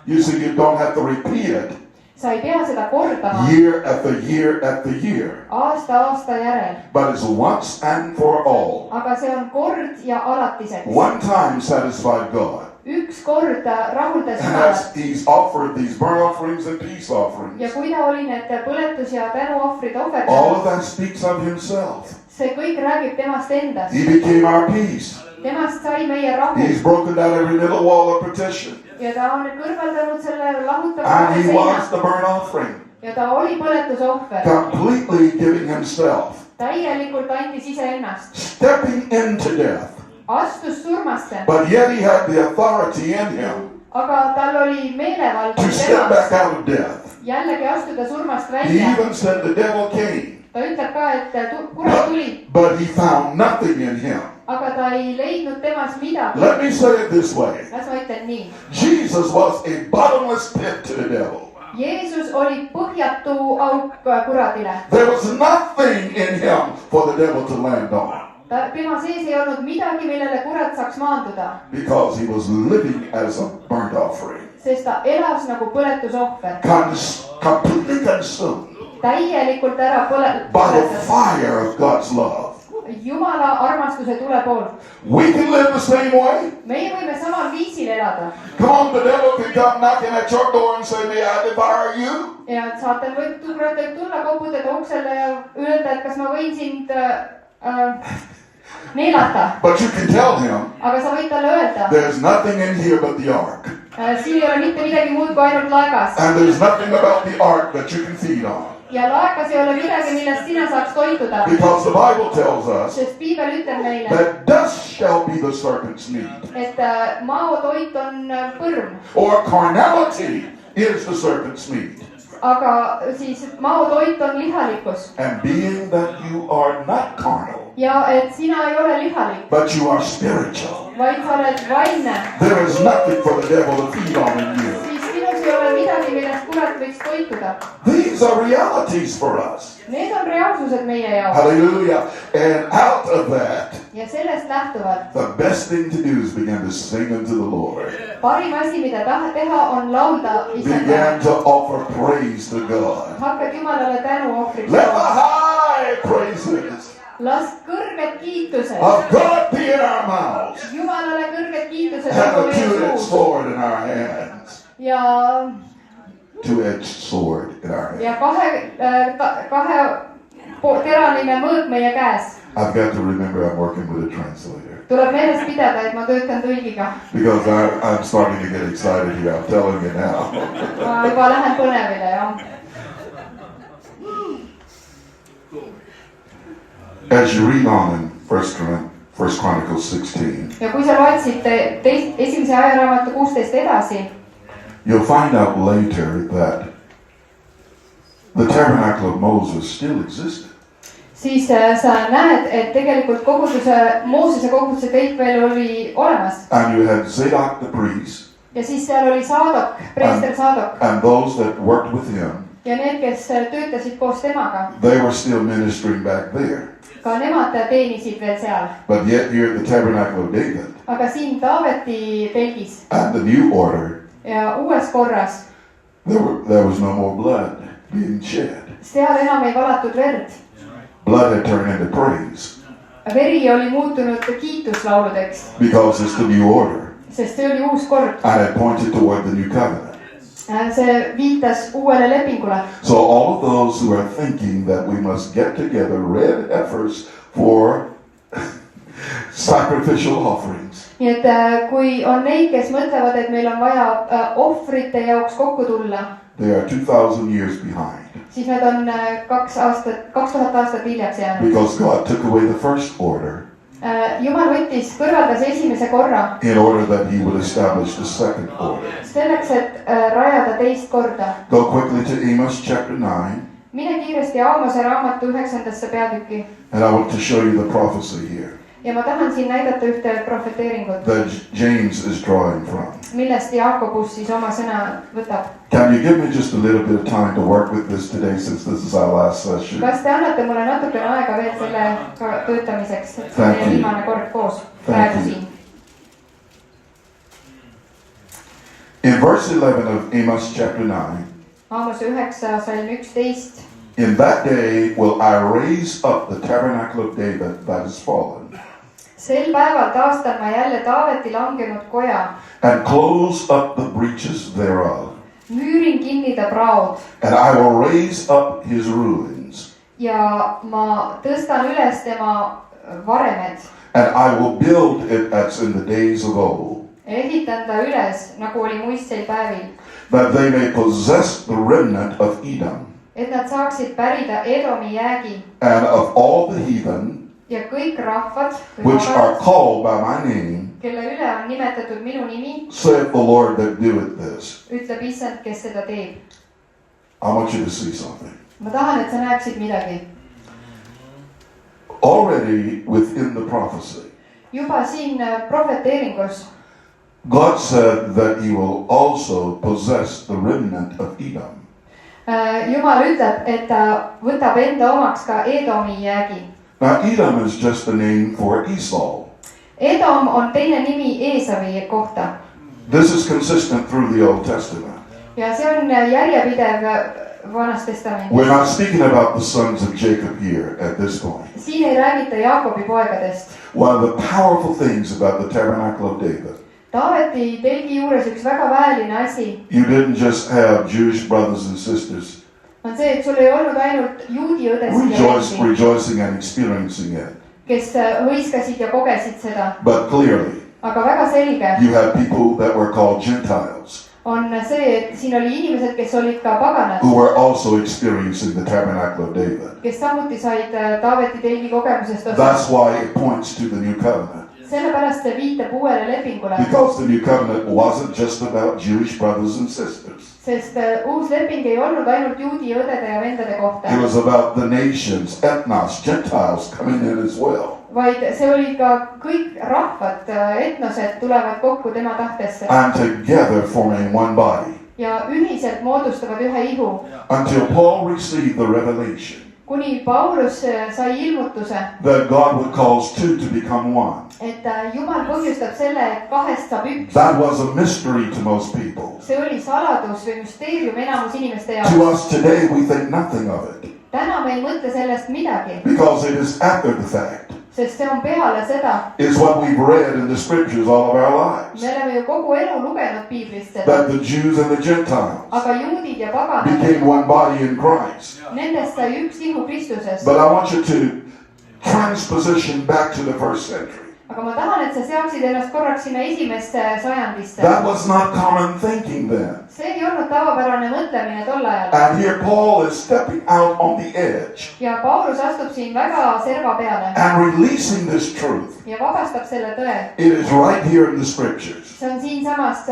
S1: You see, you don't have to repeat it
S2: Sa ei pea seda kordama
S1: year after year after year.
S2: aasta järel.
S1: But it's once and for all.
S2: Aga see on kord ja alatiseks.
S1: One time satisfied God.
S2: Üks kord ta rahuldas
S1: And
S2: Jumalat.
S1: as he's offered these burnt offerings and peace
S2: Ja
S1: offerings,
S2: kui ta oli need põletus- ja tänuohvrid
S1: all of
S2: ohverdanud,
S1: that speaks of himself.
S2: see kõik räägib temast endast.
S1: He became our peace.
S2: Temast sai meie rahu.
S1: He's broken down every middle wall of partition.
S2: Ja ta on kõrvaldanud selle lahutava
S1: And he was
S2: seina.
S1: the burnt offering,
S2: Ja ta oli põletusohver.
S1: completely giving himself,
S2: Täielikult andis iseennast.
S1: stepping into death.
S2: Astus surmasse.
S1: But yet he had the authority in him
S2: Aga tal oli meelevald
S1: to step back
S2: temast
S1: out of death.
S2: jällegi astuda surmast
S1: He
S2: välja.
S1: even said the devil came,
S2: Ta ütleb ka, et kurat tuli,
S1: but he found nothing in him.
S2: aga ta ei leidnud temast midagi.
S1: Let me say it this way.
S2: Las ma ütlen nii.
S1: Jesus was a bottomless pit to the devil.
S2: Jeesus oli põhjatu auk kuradile.
S1: There was nothing in him for the devil to land on.
S2: Tema sees ei olnud midagi, millele kurat saaks maanduda.
S1: Because he was living as a burnt offering.
S2: Sest ta elas nagu põletusohver.
S1: Completely consumed
S2: Täielikult ära
S1: by the fire of God's love.
S2: Jumala armastuse tule poolt.
S1: We can live the same way.
S2: Meie võime samal viisil elada.
S1: Come on, the devil can come knocking at your door and say, may I devour you?
S2: Ja saatan võib tulla koputada uksele ja öelda, et kas ma võin sind neelata.
S1: But you can tell him,
S2: Aga sa võid talle öelda,
S1: there's nothing in here but the ark.
S2: Siin ei ole mitte midagi muud kui ainult laegas.
S1: And there's nothing about the ark that you can feed on.
S2: Ja laegas ei ole midagi, millest sina saaks toituda.
S1: Because the Bible tells us
S2: Sest Piibel ütleb meile,
S1: that dust shall be the serpent's meat.
S2: et maotoit on põrm.
S1: Or carnality is the serpent's meat.
S2: Aga siis maotoit on lihalikkus.
S1: And being that you are not carnal,
S2: Ja et sina ei ole lihalik,
S1: but you are spiritual,
S2: vaid sa oled vaimne.
S1: there is nothing for the devil to feed on in you.
S2: Siis sinus ei ole midagi, millest kurat võiks toituda.
S1: These are realities for us.
S2: Need on reaalsused meie jaoks.
S1: Hallelujah. And out of that,
S2: Ja sellest lähtuvalt
S1: the best thing to do is begin to sing unto the Lord.
S2: parim asi, mida teha, on laulda
S1: Began
S2: Isandale.
S1: to offer praise to God.
S2: Hakkad Jumalale tänu ohvriks
S1: Let the
S2: tooma.
S1: high praises
S2: Las kõrged kiitused
S1: of God be in our mouths
S2: Jumalale kõrged kiitused
S1: and
S2: nagu
S1: a two-edged
S2: meie suus.
S1: sword in our hands.
S2: Ja
S1: Two-edged sword in our hands.
S2: kahe teraline mõõk meie käes.
S1: I've got to remember I'm working with a translator.
S2: Tuleb meeles pidada, et ma töötan tõlgiga.
S1: Because I'm starting to get excited here. I'm telling you now.
S2: Ma juba lähen põnevile, jah.
S1: As you read on in 1 Chronicles 16,
S2: Ja kui sa loed siit esimese ajaraamatu 16 edasi,
S1: you'll find out later that the tabernacle of Moses still existed.
S2: siis sa näed, et tegelikult Moosese koguduse kõik veel oli olemas.
S1: And you had Zadok the priest
S2: Ja siis seal oli Saadok, preester Saadok.
S1: and those that worked with him.
S2: Ja need, kes töötasid koos temaga,
S1: They were still ministering back there.
S2: ka nemad teenisid veel seal.
S1: But yet here at the tabernacle of David
S2: Aga siin Taaveti telgis
S1: and the new order,
S2: ja uues korras,
S1: there was no more blood being shed.
S2: seal enam ei valatud verd.
S1: Blood had turned into praise
S2: Veri oli muutunud kiituslauludeks,
S1: because it's the new order
S2: sest see oli uus kord.
S1: and it pointed toward the new covenant.
S2: See viitas uuele lepingule.
S1: So all of those who are thinking that we must get together red heifers for sacrificial offerings,
S2: Nii et kui on neid, kes mõtlevad, et meil on vaja ohvrite jaoks kokku tulla,
S1: they are 2,000 years behind
S2: siis need on 2000 aastat hiljaks jäänud.
S1: because God took away the first order
S2: Jumal kõrvaldas esimese korra
S1: in order that he would establish the second order.
S2: selleks, et rajada teist korda.
S1: Go quickly to Amos chapter 9
S2: Mine kiiresti Aamose raamatu 9. peatükki
S1: and I want to show you the prophecy here
S2: ja ma tahan siin näidata ühte profeteeringut,
S1: that James is drawing from.
S2: millest Jaakobus siis oma sõna võtab.
S1: Can you give me just a little bit of time to work with this today since this is our last session?
S2: Kas te annate mulle natukene aega veel sellega töötamiseks, et see on
S1: Thank
S2: meie
S1: you.
S2: viimane kord koos
S1: Thank
S2: praegu
S1: you.
S2: siin.
S1: In verse 11 of Amos chapter 9,
S2: Aamose 9, salm 11.
S1: in that day will I raise up the tabernacle of David that is fallen
S2: Sel päeval taastan ma jälle Taaveti langenud koja,
S1: and close up the breaches thereof.
S2: müürin kinni ta praod
S1: And I will raise up his ruins,
S2: ja ma tõstan üles tema varemed.
S1: and I will build it as in the days of old,
S2: Ehitan ta üles, nagu oli muistseil päevil,
S1: that they may possess the remnant of Edom,
S2: et nad saaksid pärida Edomi jäägi
S1: and of all the heathen
S2: ja kõik rahvad,
S1: which are called by my name,
S2: kelle üle on nimetatud minu nimi,
S1: saith the Lord that doeth this.
S2: ütleb Issand, kes seda teeb.
S1: I want you to see something.
S2: Ma tahan, et sa näeksid midagi.
S1: Already within the prophecy,
S2: Juba siin profeteeringus
S1: God said that he will also possess the remnant of Edom.
S2: Jumal ütleb, et ta võtab enda omaks ka Edomi jäägi.
S1: Now, Edom is just a name for Esau.
S2: Edom on teine nimi Eesavi kohta.
S1: This is consistent through the Old Testament.
S2: Ja see on järjepidev Vanas Testamendis.
S1: We're not speaking about the sons of Jacob here at this point.
S2: Siin ei räägita Jaakobi poegadest.
S1: One of the powerful things about the tabernacle of David.
S2: Taaveti telgi juures üks väga väeline asi.
S1: You didn't just have Jewish brothers and sisters
S2: On see, et sul ei olnud ainult juudi õdesid ja vendi,
S1: rejoicing and experiencing it,
S2: kes hõiskasid ja kogesid seda.
S1: but clearly
S2: Aga väga selge
S1: you had people that were called Gentiles
S2: on see, et siin oli inimesed, kes olid ka paganad,
S1: who were also experiencing the tabernacle of David.
S2: kes samuti said Taaveti telgi kogemusest osa.
S1: That's why it points to the new covenant.
S2: Sellepärast see viitab uuele lepingule,
S1: Because the new covenant wasn't just about Jewish brothers and sisters.
S2: sest uus leping ei olnud ainult juudi õdede ja vendade kohta,
S1: It was about the nations, ethnos, Gentiles coming in as well.
S2: vaid see oli ka kõik rahvad, etnosed tulevad kokku tema tahtesse
S1: And together forming one body.
S2: ja ühiselt moodustavad ühe ihu.
S1: Until Paul received the revelation
S2: Kuni Paulus sai ilmutuse,
S1: that God would cause two to become one.
S2: et Jumal põhjustab selle, et kahest saab üks.
S1: That was a mystery to most people.
S2: See oli saladus või müsteerium enamus inimeste jaoks.
S1: To us today, we think nothing of it.
S2: Täna me ei mõtle sellest midagi,
S1: Because it is after the fact.
S2: sest see on peale seda.
S1: It's what we've read in the scriptures all of our lives.
S2: Me oleme ju kogu elu lugenud Piiblist seda.
S1: That the Jews and the Gentiles
S2: Aga juudid ja paganad,
S1: became one body in Christ.
S2: nendest sai üks ihu Kristuses.
S1: But I want you to transposition back to the first century.
S2: Aga ma tahan, et sa seaksid ennast korraks sinna esimesse sajandisse.
S1: That was not common thinking then.
S2: See ei olnud tavapärane mõtlemine tol ajal.
S1: And here Paul is stepping out on the edge
S2: Ja Paulus astub siin väga serva peale
S1: and releasing this truth.
S2: ja vabastab selle tõe.
S1: It is right here in the scriptures
S2: See on siinsamas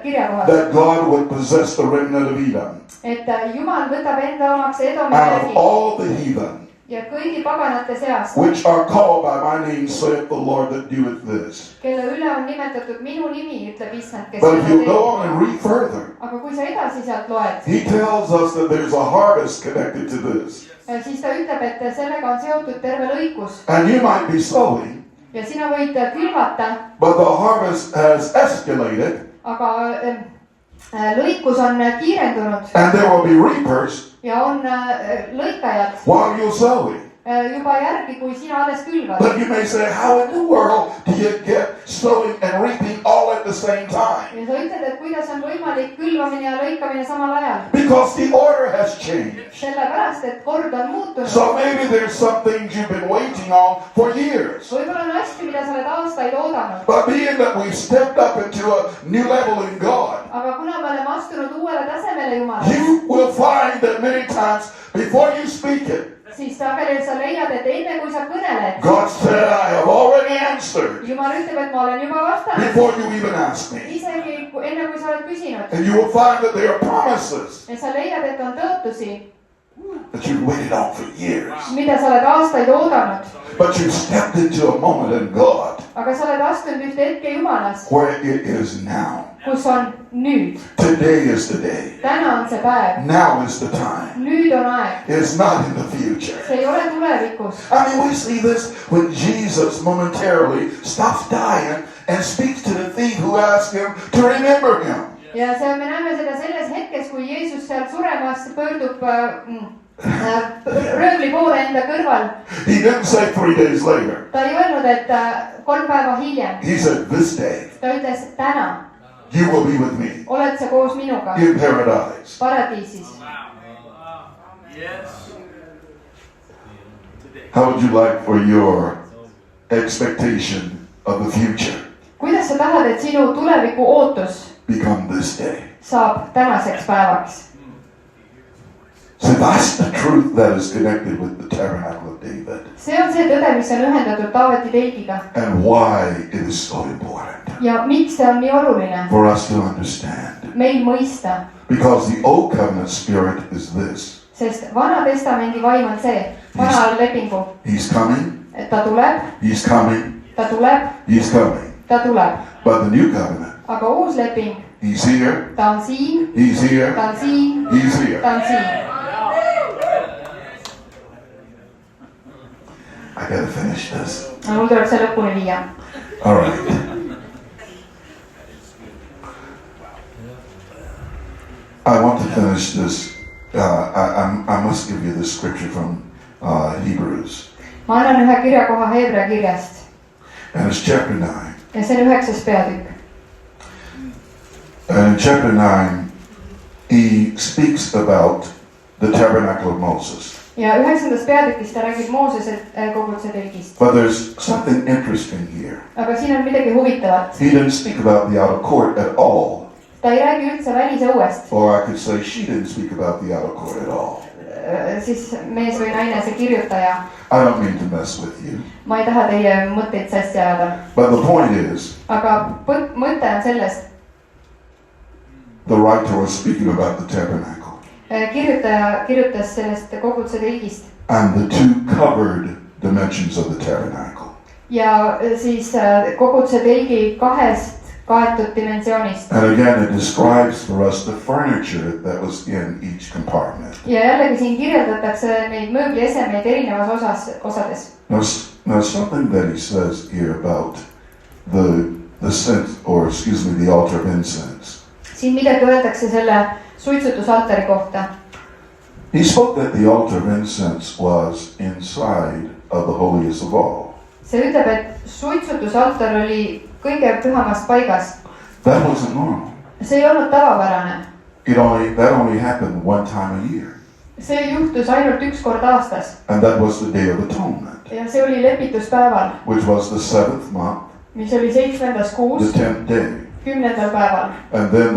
S2: kirjakohas,
S1: that God would possess the remnant of Edom
S2: et Jumal võtab enda omaks Edomi
S1: out of
S2: järgi
S1: all the heathen
S2: ja kõigi paganate seast,
S1: which are called by my name, saith the Lord that doeth this.
S2: kelle üle on nimetatud minu nimi, ütleb Issand, kes
S1: But if you
S2: seda
S1: go
S2: teeb.
S1: on and read further,
S2: Aga kui sa edasi sealt loed,
S1: he tells us that there's a harvest connected to this.
S2: siis ta ütleb, et sellega on seotud terve lõikus
S1: And you might be sowing,
S2: ja sina võid külvata,
S1: but the harvest has escalated,
S2: aga lõikus on kiirendunud
S1: and there will be reapers
S2: ja on lõikajad
S1: while you're sowing.
S2: juba järgi, kui sina alles külvad.
S1: But you may say, how in the world do you get sowing and reaping all at the same time?
S2: Ja sa ütled, et kuidas on võimalik külvamine ja lõikamine samal ajal.
S1: Because the order has changed.
S2: Sellepärast, et kord on muutunud.
S1: So maybe there's some things you've been waiting on for years.
S2: Võib-olla on asju, mida sa oled aastaid oodanud.
S1: But being that we've stepped up into a new level in God,
S2: Aga kuna me oleme astunud uuele tasemele Jumalas,
S1: you will find that many times before you speak it,
S2: siis sageli sa leiad, et enne kui sa kõneled,
S1: God said, I have already answered
S2: Jumal ütleb, et ma olen juba vastanud.
S1: before you even ask me.
S2: Isegi enne kui sa oled küsinud.
S1: And you will find that there are promises
S2: Ja sa leiad, et on tõotusi,
S1: that you've waited on for years.
S2: mida sa oled aastaid oodanud.
S1: But you've stepped into a moment in God
S2: Aga sa oled astunud ühte hetke Jumalas,
S1: where it is now.
S2: kus on nüüd.
S1: Today is the day.
S2: Täna on see päev.
S1: Now is the time.
S2: Nüüd on aeg.
S1: It's not in the future.
S2: See ei ole tulevikus.
S1: I mean, we see this when Jesus momentarily stops dying and speaks to the thief who asked him to remember him.
S2: Ja see, me näeme seda selles hetkes, kui Jeesus sealt suremas pöördub röövli poole enda kõrval.
S1: He didn't say 3 days later.
S2: Ta ei öelnud, et 3 päeva hiljem.
S1: He said, this day
S2: Ta ütles, täna
S1: you will be with me
S2: oled sa koos minuga
S1: in paradise.
S2: paradiisis.
S1: How would you like for your expectation of the future
S2: Kuidas sa tahad, et sinu tuleviku ootus
S1: become this day?
S2: saab tänaseks päevaks?
S1: So that's the truth that is connected with the tabernacle of David
S2: See on see tõde, mis on ühendatud Taaveti telgiga.
S1: and why it is so important
S2: Ja miks see on nii oluline
S1: for us to understand.
S2: meil mõista?
S1: Because the old covenant spirit is this.
S2: Sest Vana Testamendi vaim on see, vana lepingu,
S1: He's coming,
S2: et ta tuleb,
S1: he's coming,
S2: ta tuleb,
S1: he's coming.
S2: ta tuleb.
S1: But the new covenant,
S2: Aga uus leping,
S1: He's here.
S2: ta on siin,
S1: He's here.
S2: ta on siin,
S1: He's here.
S2: ta on siin.
S1: I gotta finish this.
S2: mul tuleb see lõpuni viia.
S1: All right. I want to finish this. I must give you the scripture from Hebrews.
S2: ma annan ühe kirjakoha Hebra kirjast
S1: And it's chapter 9.
S2: ja see on 9. peatükk.
S1: And in chapter 9, he speaks about the tabernacle of Moses.
S2: ja 9. peatükis ta räägib Moosese koguduse telgist.
S1: But there's something interesting here.
S2: aga siin on midagi huvitavat.
S1: He didn't speak about the outer court at all.
S2: ta ei räägi üldse välisõuest.
S1: Or I could say she didn't speak about the outer court at all.
S2: siis mees või naine, see kirjutaja.
S1: I don't mean to mess with you.
S2: ma ei taha teie mõtteid sassi ajada.
S1: But the point is,
S2: aga mõte on selles,
S1: the writer was speaking about the tabernacle.
S2: kirjutaja kirjutas sellest koguduse telgist.
S1: And the two covered dimensions of the tabernacle.
S2: ja siis koguduse telgi kahest kaetud dimensioonist.
S1: And again, it describes for us the furniture that was in each compartment.
S2: ja jällegi siin kirjeldatakse neid mööbliesemeid erinevas osades.
S1: Now something that he says here about the scent, or excuse me, the altar of incense.
S2: siin midagi öeldakse selle suitsutusaltari kohta.
S1: He spoke that the altar of incense was inside of the holiest of all.
S2: see ütleb, et suitsutusaltar oli kõige pühamas paigas.
S1: That wasn't normal.
S2: see ei olnud tavapärane.
S1: That only happened one time a year.
S2: see juhtus ainult üks kord aastas.
S1: And that was the Day of Atonement,
S2: ja see oli lepituspäeval,
S1: which was the 7th month,
S2: mis oli 7. kuus,
S1: the 10th day.
S2: 10. päeval.
S1: And then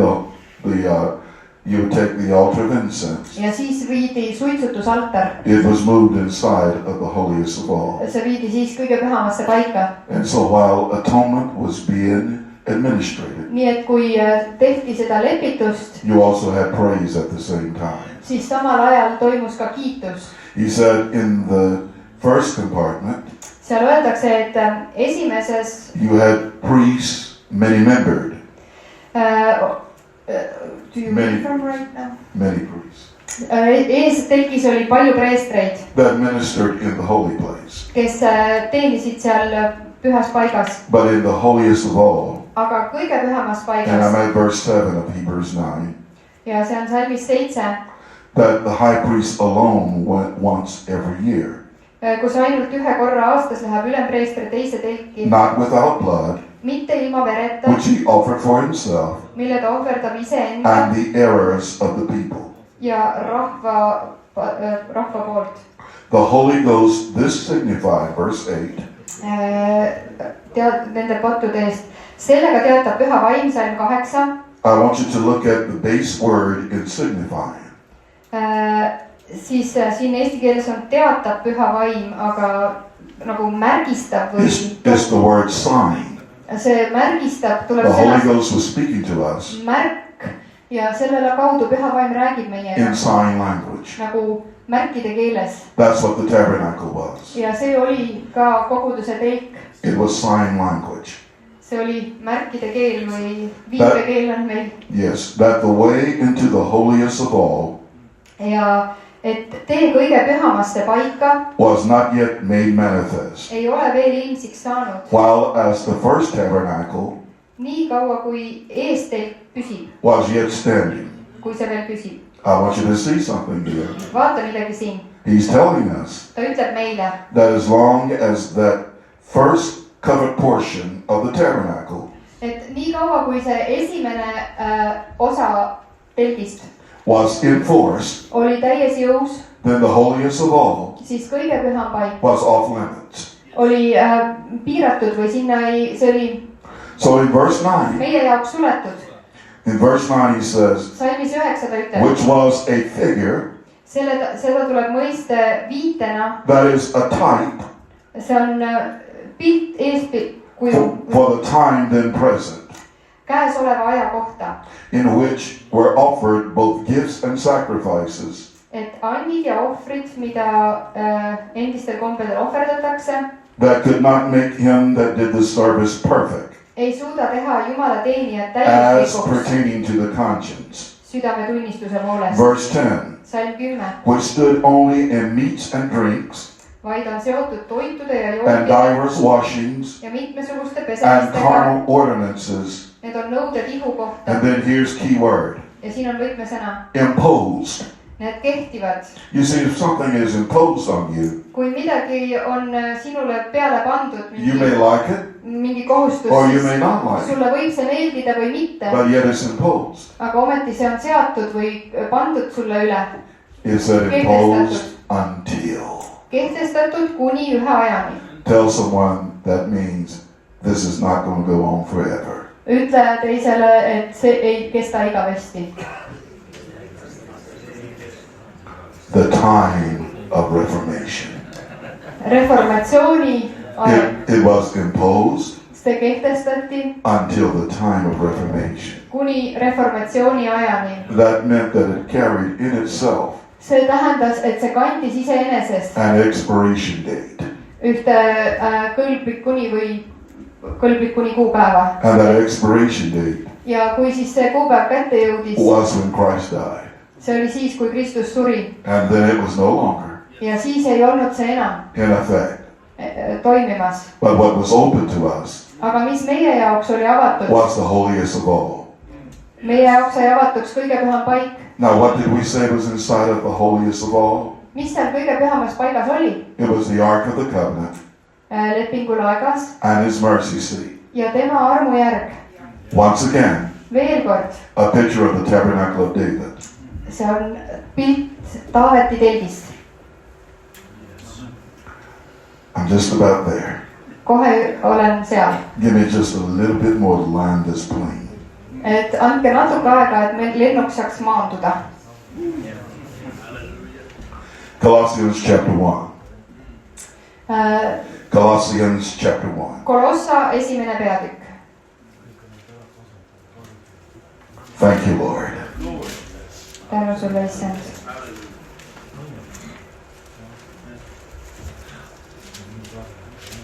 S1: you would take the altar of incense.
S2: ja siis viidi suitsutusaltar.
S1: It was moved inside of the holiest of all.
S2: see viidi siis kõige pühamasse paika.
S1: And so while atonement was being administrated,
S2: nii et kui tehti seda lepitust,
S1: you also had praise at the same time.
S2: siis samal ajal toimus ka kiitus.
S1: He said in the first compartment,
S2: seal öeldakse, et esimeses
S1: you had priests, many membered.
S2: Do you
S1: Many.
S2: read from right now?
S1: Many priests
S2: ees telgis oli palju preestreid,
S1: that ministered in the holy place.
S2: kes teenisid seal pühas paigas,
S1: But in the holiest of all,
S2: aga kõige pühamas
S1: and I'm
S2: paigas
S1: at verse 7 of Hebrews 9,
S2: ja see on salmis 7,
S1: that the high priest alone went once every year,
S2: kus ainult ühe korra aastas läheb ülempreester teise telki,
S1: not without blood,
S2: mitte ilma vereta,
S1: which he offered for himself
S2: mille ta ohverdab iseenda
S1: and the errors of the people.
S2: ja rahva poolt.
S1: The Holy Ghost, this signified, verse 8,
S2: Nende pattude eest. sellega teatab püha vaim, salm 8.
S1: I want you to look at the base word in signifying.
S2: Siis siin eesti keeles on teatab püha vaim, aga nagu märgistab või
S1: It's the word sign.
S2: see märgistab, tuleb
S1: The Holy
S2: sõnast
S1: Ghost was speaking to us
S2: märk ja sellele kaudu püha vaim räägib meiega
S1: in sign language.
S2: nagu märkide keeles.
S1: That's what the tabernacle was.
S2: ja see oli ka koguduse telk.
S1: It was sign language.
S2: see oli märkide keel või viibekeel on meil.
S1: Yes, that the way into the holiest of all
S2: ja et tee kõige pühamasse paika
S1: was not yet made manifest,
S2: ei ole veel ilmsiks saanud.
S1: while as the first tabernacle
S2: nii kaua kui eestelk püsib,
S1: was yet standing.
S2: kui see veel püsib.
S1: I want you to see something here.
S2: vaata midagi siin,
S1: He's telling us
S2: ta ütleb meile,
S1: that as long as that first covered portion of the tabernacle
S2: et nii kaua kui see esimene osa telgist
S1: was enforced,
S2: oli täies jõus,
S1: then the holiest of all
S2: siis kõige püham paik
S1: was off limits.
S2: oli piiratud või sinna ei, see oli
S1: So in verse 9,
S2: meie jaoks suletud.
S1: in verse 9 he says,
S2: salmis 9 ta ütleb,
S1: which was a figure,
S2: seda tuleb mõista viitena,
S1: that is a type
S2: see on pilt eeskuju
S1: for the time then present,
S2: käesoleva aja kohta,
S1: in which were offered both gifts and sacrifices,
S2: et andid ja ohvrid, mida endistel kombedel ohverdatakse,
S1: that could not make him that did the service perfect.
S2: ei suuda teha Jumala teenijat
S1: as
S2: täielikuks
S1: pertaining to the conscience.
S2: südametunnistuse poolest.
S1: Verse 10,
S2: Salm 10.
S1: which stood only in meats and drinks,
S2: Vaid on seotud toitude ja
S1: and
S2: jookide
S1: divers washings,
S2: ja mitmesuguste
S1: and
S2: pesemistega.
S1: carnal ordinances.
S2: Need on nõuded ihu kohta.
S1: And then here's key word,
S2: Ja siin on võtmesõna.
S1: imposed.
S2: Need kehtivad.
S1: You see, if something is imposed on you,
S2: Kui midagi on sinule peale pandud,
S1: you may like it,
S2: mingi kohustus,
S1: or you may not like it,
S2: sulle võib see meeldida või mitte,
S1: but yet it's imposed.
S2: aga ometi see on seatud või pandud sulle üle.
S1: It said imposed until.
S2: Kehtestatud kuni ühe ajani.
S1: Tell someone that means this is not going to go on forever.
S2: Ütle teisele, et see ei kesta igavesti.
S1: The time of reformation.
S2: Reformatsiooni ajal
S1: It was imposed
S2: see kehtestati
S1: until the time of reformation.
S2: kuni reformatsiooni ajani.
S1: That meant that it carried in itself
S2: See tähendas, et see kandis iseenesest
S1: an expiration date.
S2: ühte kõlblik kuni kuupäeva.
S1: And that expiration date
S2: Ja kui siis see kuupäev kätte jõudis,
S1: was when Christ died.
S2: see oli siis, kui Kristus suri.
S1: And then it was no longer
S2: Ja siis ei olnud see enam
S1: in effect.
S2: toimimas.
S1: But what was open to us
S2: Aga mis meie jaoks oli avatud?
S1: was the holiest of all.
S2: Meie jaoks sai avatuks kõige püham paik.
S1: Now, what did we say was inside of the holiest of all?
S2: Mis seal kõige pühamas paigas oli?
S1: It was the Ark of the Covenant
S2: Lepingulaegas
S1: and His mercy seat.
S2: ja tema armujärg.
S1: Once again,
S2: Veel kord,
S1: a picture of the tabernacle of David.
S2: see on pilt Taaveti telgist.
S1: I'm just about there.
S2: Kohe olen seal.
S1: Give me just a little bit more to land this plane.
S2: Et andke natuke aega, et meil lennuk saaks maanduda.
S1: Colossians chapter 1.
S2: Äh,
S1: Colossians chapter 1.
S2: Kolossa 1. peatükk.
S1: Thank you, Lord.
S2: Tänu sulle, issand.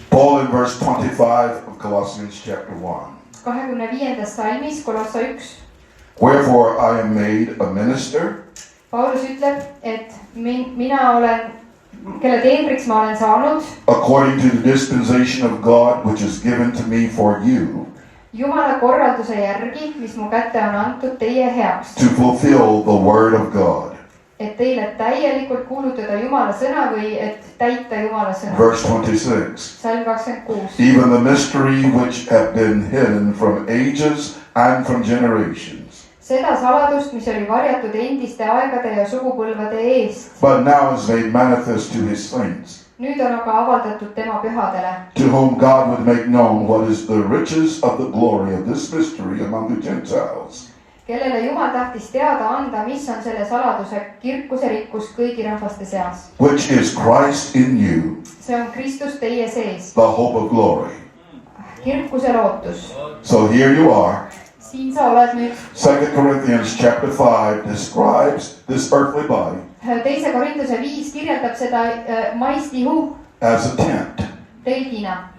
S1: Paul in verse 25 of Colossians chapter 1.
S2: 25. salmis Kolossa 1.
S1: Wherefore I am made a minister
S2: Paulus ütleb, et mina olen, kelle teenriks ma olen saanud,
S1: according to the dispensation of God which is given to me for you,
S2: Jumala korralduse järgi, mis mu kätte on antud teie heaks,
S1: to fulfill the word of God.
S2: et teile täielikult kuulutada Jumala sõna või et täita Jumala sõna.
S1: Verse 26.
S2: Salm 26.
S1: Even the mystery which had been hidden from ages and from generations,
S2: Seda saladust, mis oli varjatud endiste aegade ja sugupõlvede eest,
S1: but now is made manifest to his saints,
S2: nüüd on aga avaldatud tema pühadele,
S1: to whom God would make known what is the riches of the glory of this mystery among the Gentiles,
S2: kellele Jumal tahtis teada anda, mis on selle saladuse kirkuse rikkus kõigi rahvaste seas.
S1: which is Christ in you,
S2: See on Kristus teie sees,
S1: the hope of glory.
S2: kirkuse lootus.
S1: So here you are.
S2: Siin sa oled nüüd.
S1: 2 Corinthians chapter 5 describes this earthly body
S2: 2. Korintuse 5 kirjeldab seda maistihu
S1: as a tent,
S2: telgina,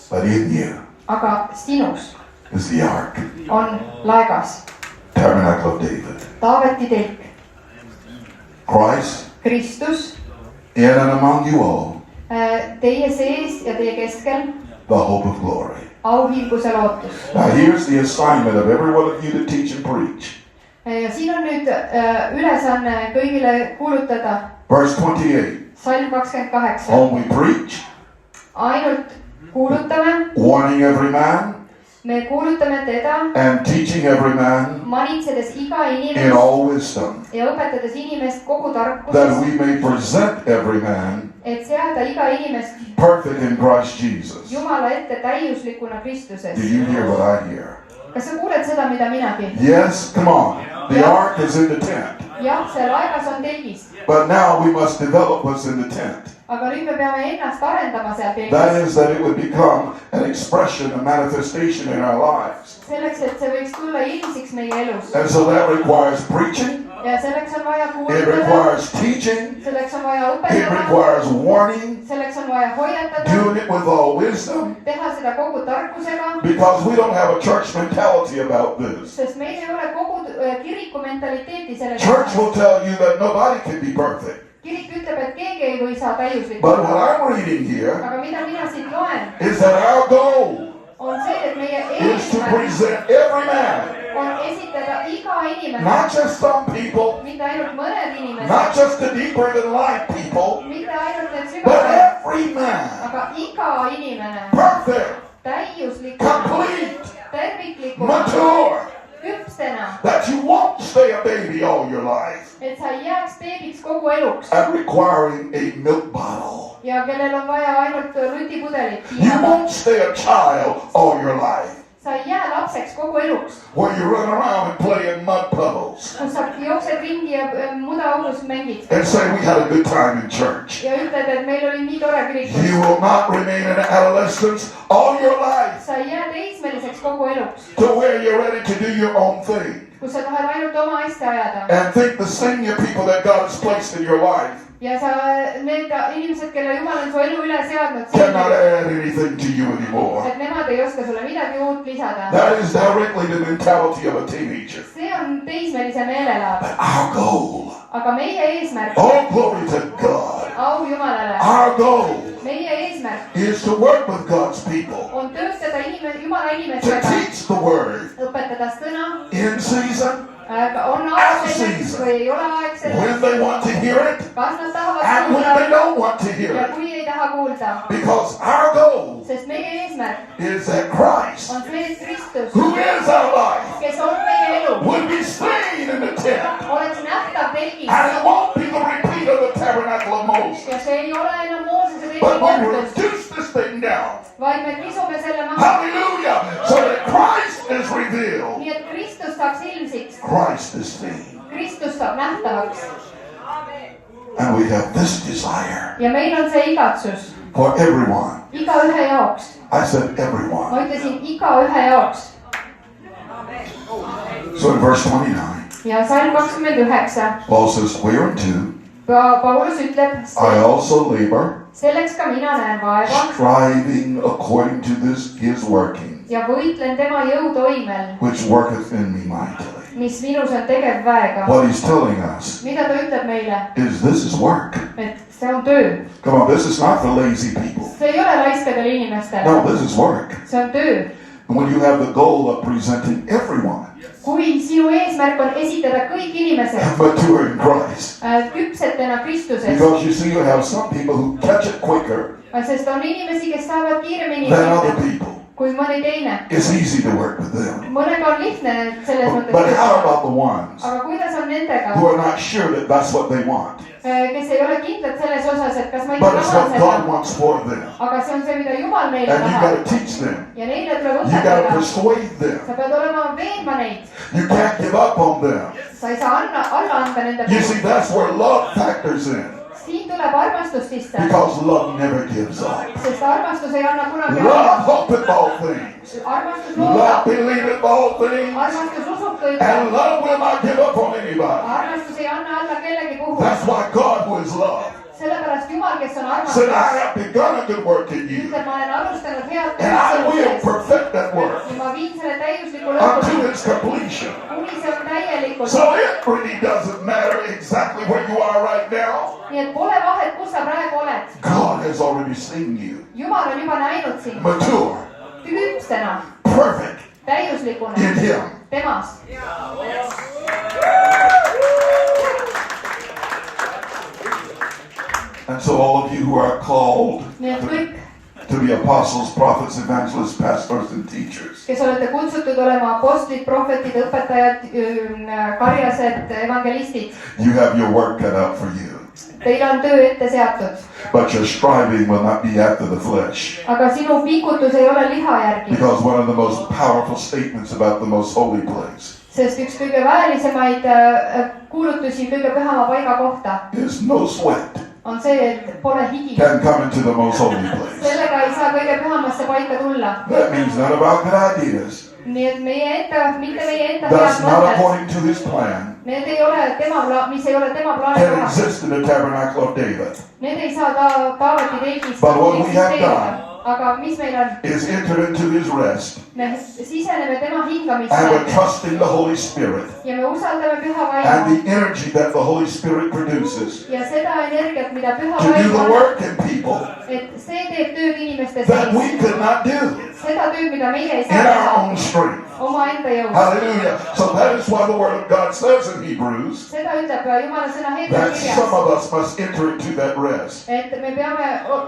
S1: but in you
S2: aga sinus
S1: is the ark,
S2: on laegas,
S1: tabernacle of David.
S2: Taaveti telk,
S1: Christ
S2: Kristus
S1: in and among you all,
S2: teie sees ja teie keskel,
S1: the hope of glory.
S2: auhiilguse lootus.
S1: Now here's the assignment of every one of you to teach and preach.
S2: Ja siin on nüüd ülesanne kõigile kuulutada.
S1: Verse 28.
S2: Salm 28.
S1: Whom we preach,
S2: Ainult kuulutame,
S1: warning every man,
S2: me kuulutame teda,
S1: and teaching every man
S2: manitsedes iga
S1: in
S2: inimest
S1: all wisdom,
S2: ja õpetades inimest kogu
S1: that
S2: tarkuses,
S1: we may present every man
S2: et seada iga inimest
S1: perfect in Christ Jesus.
S2: Jumala ette täiuslikuna Kristuses.
S1: Do you hear what I hear?
S2: Kas sa kuuled seda, mida minagi?
S1: Yes, come on. The ark is in the tent.
S2: Jah, see laegas on telgis,
S1: But now we must develop what's in the tent.
S2: aga nüüd me peame ennast arendama seal
S1: That
S2: pilgis.
S1: is, that it would become an expression, a manifestation in our lives.
S2: Selleks, et see võiks tulla ilmsiks meie elus.
S1: And so that requires preaching,
S2: Ja selleks on vaja
S1: it
S2: kuulutada,
S1: requires teaching,
S2: selleks on vaja
S1: it
S2: õpetada,
S1: requires warning,
S2: selleks on vaja hoiatada,
S1: doing it with all wisdom,
S2: teha seda kogu tarkusega,
S1: because we don't have a church mentality about this.
S2: sest meil ei ole kogu kiriku mentaliteeti selle
S1: Church will tell you that nobody can be perfect.
S2: kirik ütleb, et keegi ei või saa täiuslik
S1: But what
S2: olla.
S1: I'm reading here
S2: Aga mida mina siit loen,
S1: is that our goal
S2: on see, et meie
S1: is to
S2: eesmärk
S1: present every man,
S2: on esitada iga inimene,
S1: not just some people,
S2: mitte ainult mõned inimesed,
S1: not just the deeper than life people,
S2: mitte ainult need
S1: but
S2: sügavad,
S1: every man,
S2: aga iga inimene
S1: perfect,
S2: täiuslikuna,
S1: complete,
S2: terviklikuna,
S1: mature,
S2: küpsena,
S1: that you won't stay a baby all your life,
S2: et sa ei jääks beebiks kogu eluks
S1: and requiring a milk bottle.
S2: ja kellel on vaja ainult rutipudelit
S1: You
S2: piinata.
S1: won't stay a child all your life,
S2: sa ei jää lapseks kogu eluks,
S1: where you run around and play in mud puddles
S2: kus sa jooksed ringi ja mudaaugus mängid
S1: and say we had a good time in church.
S2: ja ütled, et meil oli nii tore kirikus.
S1: You will not remain in adolescence all your life
S2: sa ei jää teismeliseks kogu eluks,
S1: to where you're ready to do your own thing
S2: kus sa tahad ainult oma asja ajada
S1: and think the senior people that God has placed in your life
S2: ja sa, need inimesed, kelle Jumal on su elu üle seadnud,
S1: cannot add anything to you anymore.
S2: et nemad ei oska sulle midagi uut lisada.
S1: That is directly the mentality of a teenager.
S2: see on teismelise meelelaad,
S1: But our goal,
S2: aga meie eesmärk,
S1: all glory to God,
S2: au Jumalale,
S1: our goal
S2: meie eesmärk
S1: is to work with God's people,
S2: on töötada Jumala
S1: to
S2: inimestega,
S1: teach the word
S2: õpetada sõna,
S1: in season,
S2: on aeg selleks või ei ole aeg selleks,
S1: when they want to hear it,
S2: kas nad tahavad
S1: and when they
S2: kuulda
S1: don't want to hear
S2: ja
S1: it.
S2: kui ei taha kuulda,
S1: Because our goal
S2: sest meie eesmärk
S1: is that Christ,
S2: on see, et Kristus,
S1: who is our life,
S2: kes on meie elu,
S1: would be seen in the tent.
S2: oleks nähtav telgis
S1: And it won't be the repeat of the tabernacle of Moses.
S2: ja see ei ole enam Moosese telgi
S1: But we
S2: kordus,
S1: reduce this thing down.
S2: vaid me kisume selle maha,
S1: Hallelujah. So that Christ is revealed.
S2: nii et Kristus saaks ilmsiks,
S1: Christ is seen.
S2: Kristus saab nähtavaks
S1: And we have this desire
S2: ja meil on see igatsus
S1: for everyone.
S2: igaühe jaoks,
S1: I said everyone.
S2: ma ütlesin igaühe jaoks
S1: So in verse 29,
S2: ja salm 29,
S1: Paul says, whereunto
S2: Paulus ütleb,
S1: I also labor,
S2: selleks ka mina näen vaeva
S1: striving according to this his working,
S2: ja võitlen tema jõutoimel,
S1: which worketh in me mightily.
S2: mis minus on tegev väega.
S1: What he's telling us
S2: mida ta ütleb meile,
S1: is this is work.
S2: et see on töö,
S1: Come on, this is not for lazy people.
S2: see ei ole laiskadele inimestele,
S1: No, this is work.
S2: see on töö.
S1: And when you have the goal of presenting everyone
S2: kui sinu eesmärk on esitada kõik inimesed
S1: mature in Christ,
S2: küpsetena Kristuses,
S1: because you see, you have some people who catch it quicker
S2: sest on inimesi, kes saavad kiiremini
S1: than other
S2: pihta
S1: people.
S2: kui mõni teine.
S1: It's easy to work with them.
S2: mõnega on lihtne selles mõttes
S1: But how
S2: töötada.
S1: about the ones
S2: aga kuidas on nendega,
S1: who are not sure that that's what they want,
S2: kes ei ole kindlad selles osas, et kas ma ikka
S1: but it's
S2: tahan
S1: what God
S2: seda,
S1: wants for them?
S2: aga see on see, mida Jumal meile
S1: And you got
S2: tahab
S1: to teach them.
S2: ja neile tuleb
S1: You got to
S2: õpetada.
S1: persuade them.
S2: sa pead olema veenma neid,
S1: You can't give up on them.
S2: sa ei saa alla anda nende
S1: You
S2: puhul.
S1: see, that's where love factors in,
S2: siin tuleb armastus sisse,
S1: because love never gives up.
S2: sest armastus ei anna kunagi
S1: Love
S2: alla.
S1: hopeth all things.
S2: armastus
S1: Love
S2: loodab,
S1: believeth all things.
S2: armastus usub kõike,
S1: And love will not give up on anybody.
S2: armastus ei anna alla kellegi puhul.
S1: That's why God, who is love,
S2: sellepärast Jumal, kes on
S1: said, I
S2: armastus,
S1: have begun a good work in you,
S2: ütleb, ma olen alustanud head
S1: and I will
S2: tööd
S1: perfect that work
S2: ja ma viin selle täiusliku
S1: unto
S2: lõpuni,
S1: its completion.
S2: kuni see on täielikult.
S1: So it really doesn't matter exactly where you are right now.
S2: nii et pole vahet, kus sa praegu oled.
S1: God has already seen you
S2: Jumal on juba näinud sind
S1: mature,
S2: küpsena,
S1: perfect
S2: täiuslikuna
S1: in Him.
S2: temas.
S1: And so all of you who are called
S2: nii et kõik,
S1: to be apostles, prophets, evangelists, pastors, and teachers,
S2: kes olete kutsutud olema apostlid, prohvetid, õpetajad, karjased, evangelistid,
S1: you have your work cut out for you.
S2: teil on töö ette seatud,
S1: But your striving will not be after the flesh.
S2: aga sinu pingutus ei ole liha järgi,
S1: Because one of the most powerful statements about the most holy place
S2: sest üks kõige väelisemaid kuulutusi kõige pühama paiga kohta
S1: is no sweat,
S2: on see, et pole higi.
S1: can come into the most holy place.
S2: Sellega ei saa kõige pühamasse paika tulla.
S1: That means none of our good ideas.
S2: Nii et mitte meie enda
S1: That's
S2: head
S1: not
S2: mõtted.
S1: according to his plan.
S2: Need ei ole mis ei ole tema plaani
S1: Can
S2: kohas.
S1: exist in the tabernacle of David.
S2: Need ei saa Taaveti telgis
S1: But what we have
S2: eksisteerida.
S1: done
S2: Aga mis meil on?
S1: is enter into his rest.
S2: Me siseneme tema
S1: And
S2: hingamisse
S1: we're trusting the Holy Spirit.
S2: ja me usaldame püha
S1: And
S2: vaimu
S1: the energy that the Holy Spirit produces
S2: ja seda energiat, mida püha
S1: to do
S2: vaim
S1: the
S2: annab,
S1: work in people
S2: et see teeb tööd inimeste
S1: that
S2: sees.
S1: we could not do
S2: Seda tööd, mida meie ei
S1: in
S2: saa
S1: our
S2: teha
S1: own strength.
S2: omaenda jõus.
S1: Hallelujah. So that is why the Word of God says in Hebrews
S2: Seda ütleb Jumala sõna Hebra
S1: that some
S2: kirjas,
S1: of us must enter into that rest.
S2: et me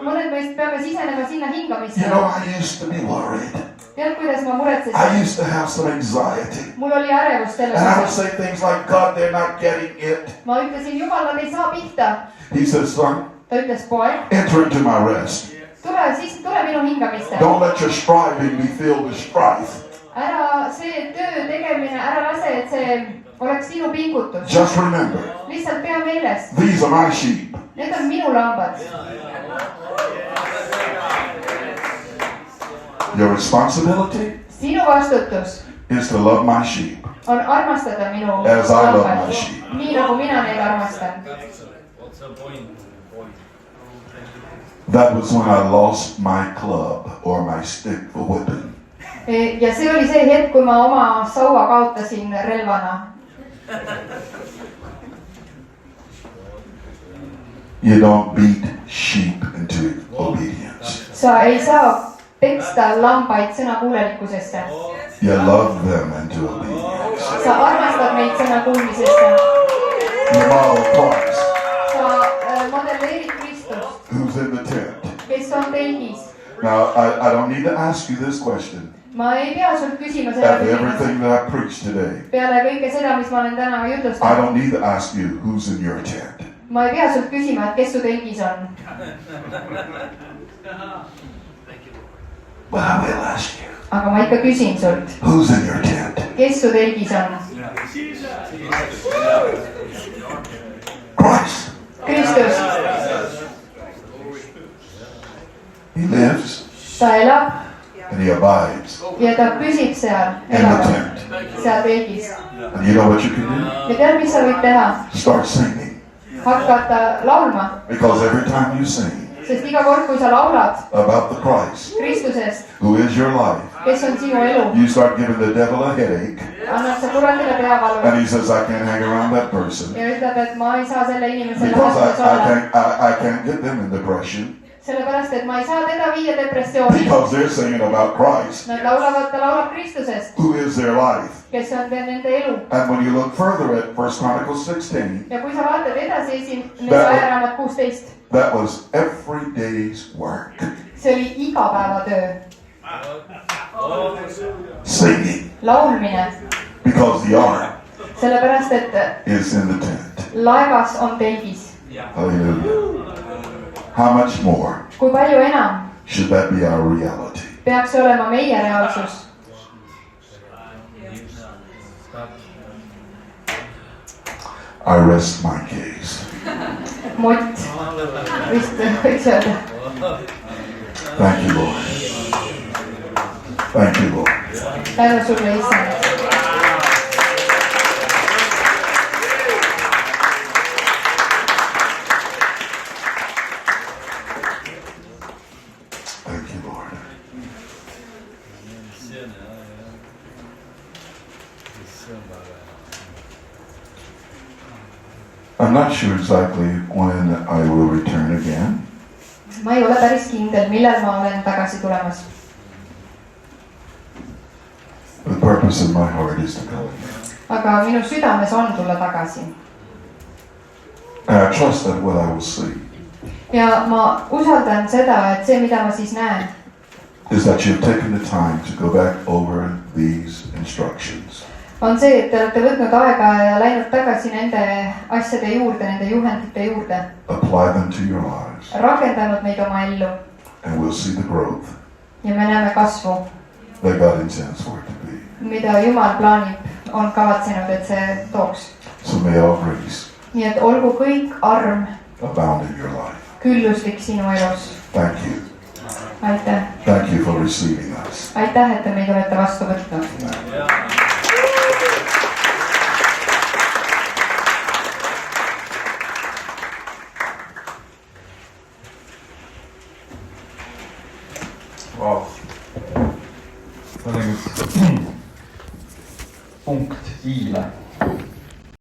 S2: mõned meist peame sisenema sinna hingamisse.
S1: You know, I used to be worried.
S2: Tead, kuidas ma
S1: I
S2: muretsesin?
S1: used to have some anxiety.
S2: Mul oli ärevus selle
S1: And I would
S2: osas.
S1: say things like, God, they're not getting it.
S2: Ma ütlesin, Jumal, nad ei saa pihta.
S1: He says, son,
S2: Ta ütles, poeg,
S1: enter into my rest.
S2: tule minu hingamisse.
S1: Don't let your striving be filled with strife.
S2: Ära see töö tegemine, ära lase, et see oleks sinu pingutus.
S1: Just remember,
S2: Lihtsalt pea meeles,
S1: these are my sheep.
S2: need on minu lambad.
S1: Your responsibility
S2: Sinu vastutus
S1: is to love my sheep.
S2: on armastada minu
S1: As I love
S2: lambad,
S1: my sheep.
S2: nii nagu mina neid armastan.
S1: That was when I lost my club or my stick for whipping.
S2: Ja see oli see hetk, kui ma oma saua kaotasin relvana.
S1: You don't beat sheep into obedience.
S2: Sa ei saa peksta lambaid sõnakuulelikkusesse.
S1: You love them into obedience.
S2: Sa armastad neid sõnakuulmisesse.
S1: You model Christ,
S2: Sa modelleerid Kristust,
S1: who's in the tent.
S2: kes on telgis.
S1: Now, I don't need to ask you this question.
S2: Ma ei pea sult küsima selle
S1: After
S2: küsimuse.
S1: everything that I preached today,
S2: Peale kõike seda, mis ma olen täna
S1: I
S2: jutlustanud.
S1: don't need to ask you who's in your tent.
S2: Ma ei pea sult küsima, et kes su telgis on.
S1: But I will ask you,
S2: Aga ma ikka küsin sult,
S1: who's in your tent?
S2: kes su telgis on.
S1: Christ.
S2: Kristus,
S1: He lives
S2: ta elab
S1: and he abides
S2: ja ta püsib seal,
S1: in the
S2: elab
S1: tent.
S2: seal telgis.
S1: And you know what you can do?
S2: Ja tead, mis sa võid teha?
S1: Start singing.
S2: Hakata laulma,
S1: Because every time you sing
S2: sest iga kord, kui sa laulad
S1: about the Christ
S2: Kristusest,
S1: who is your life,
S2: kes on sinu elu,
S1: you start giving the devil a headache.
S2: annad sa kuratile peavalu
S1: And he says, I can't hang around that person.
S2: ja ütleb, et ma ei saa selle inimese
S1: Because
S2: läheduses olla.
S1: I can't get them in depression.
S2: Sellepärast, et ma ei saa teda viia depressiooni.
S1: Because they're singing about Christ,
S2: Nad laulavad, ta laulab Kristusest,
S1: who is their life.
S2: kes on nende elu.
S1: And when you look further at 1 Chronicles 16,
S2: Ja kui sa vaatad edasi ajaraamat 16,
S1: that was every day's work.
S2: see oli igapäevatöö.
S1: Singing.
S2: Laulmine,
S1: Because the ark
S2: sellepärast, et
S1: is in the tent.
S2: laevas on telgis.
S1: Hallelujah. How much more
S2: Kui palju enam
S1: should that be our reality?
S2: peaks olema meie reaalsus?
S1: I rest my case.
S2: Mott, vist võiks öelda.
S1: Thank you, Lord. Thank you, Lord.
S2: Tänu sulle, issand.
S1: Thank you, Lord. I'm not sure exactly when I will return again.
S2: Ma ei ole päris kindel, millal ma olen tagasi tulemas.
S1: The purpose of my heart is to come again.
S2: Aga minu südames on tulla tagasi.
S1: And I trust that what I will see
S2: Ja ma usaldan seda, et see, mida ma siis näen,
S1: is that you've taken the time to go back over these instructions.
S2: on see, et te olete võtnud aega ja läinud tagasi nende asjade juurde, nende juhendite juurde.
S1: Apply them to your lives.
S2: Rakendanud neid oma ellu.
S1: And we'll see the growth
S2: Ja me näeme kasvu,
S1: that God intends for it to be.
S2: mida Jumal plaanib, on kavatsenud, et see tooks.
S1: So may all grace
S2: Nii et olgu kõik arm
S1: abound in your life.
S2: külluslik sinu elus.
S1: Thank you.
S2: aitäh.
S1: Thank you for receiving us.
S2: aitäh, et te meid olete vastu võtnud.
S3: Wow. See oli üks punkt I-le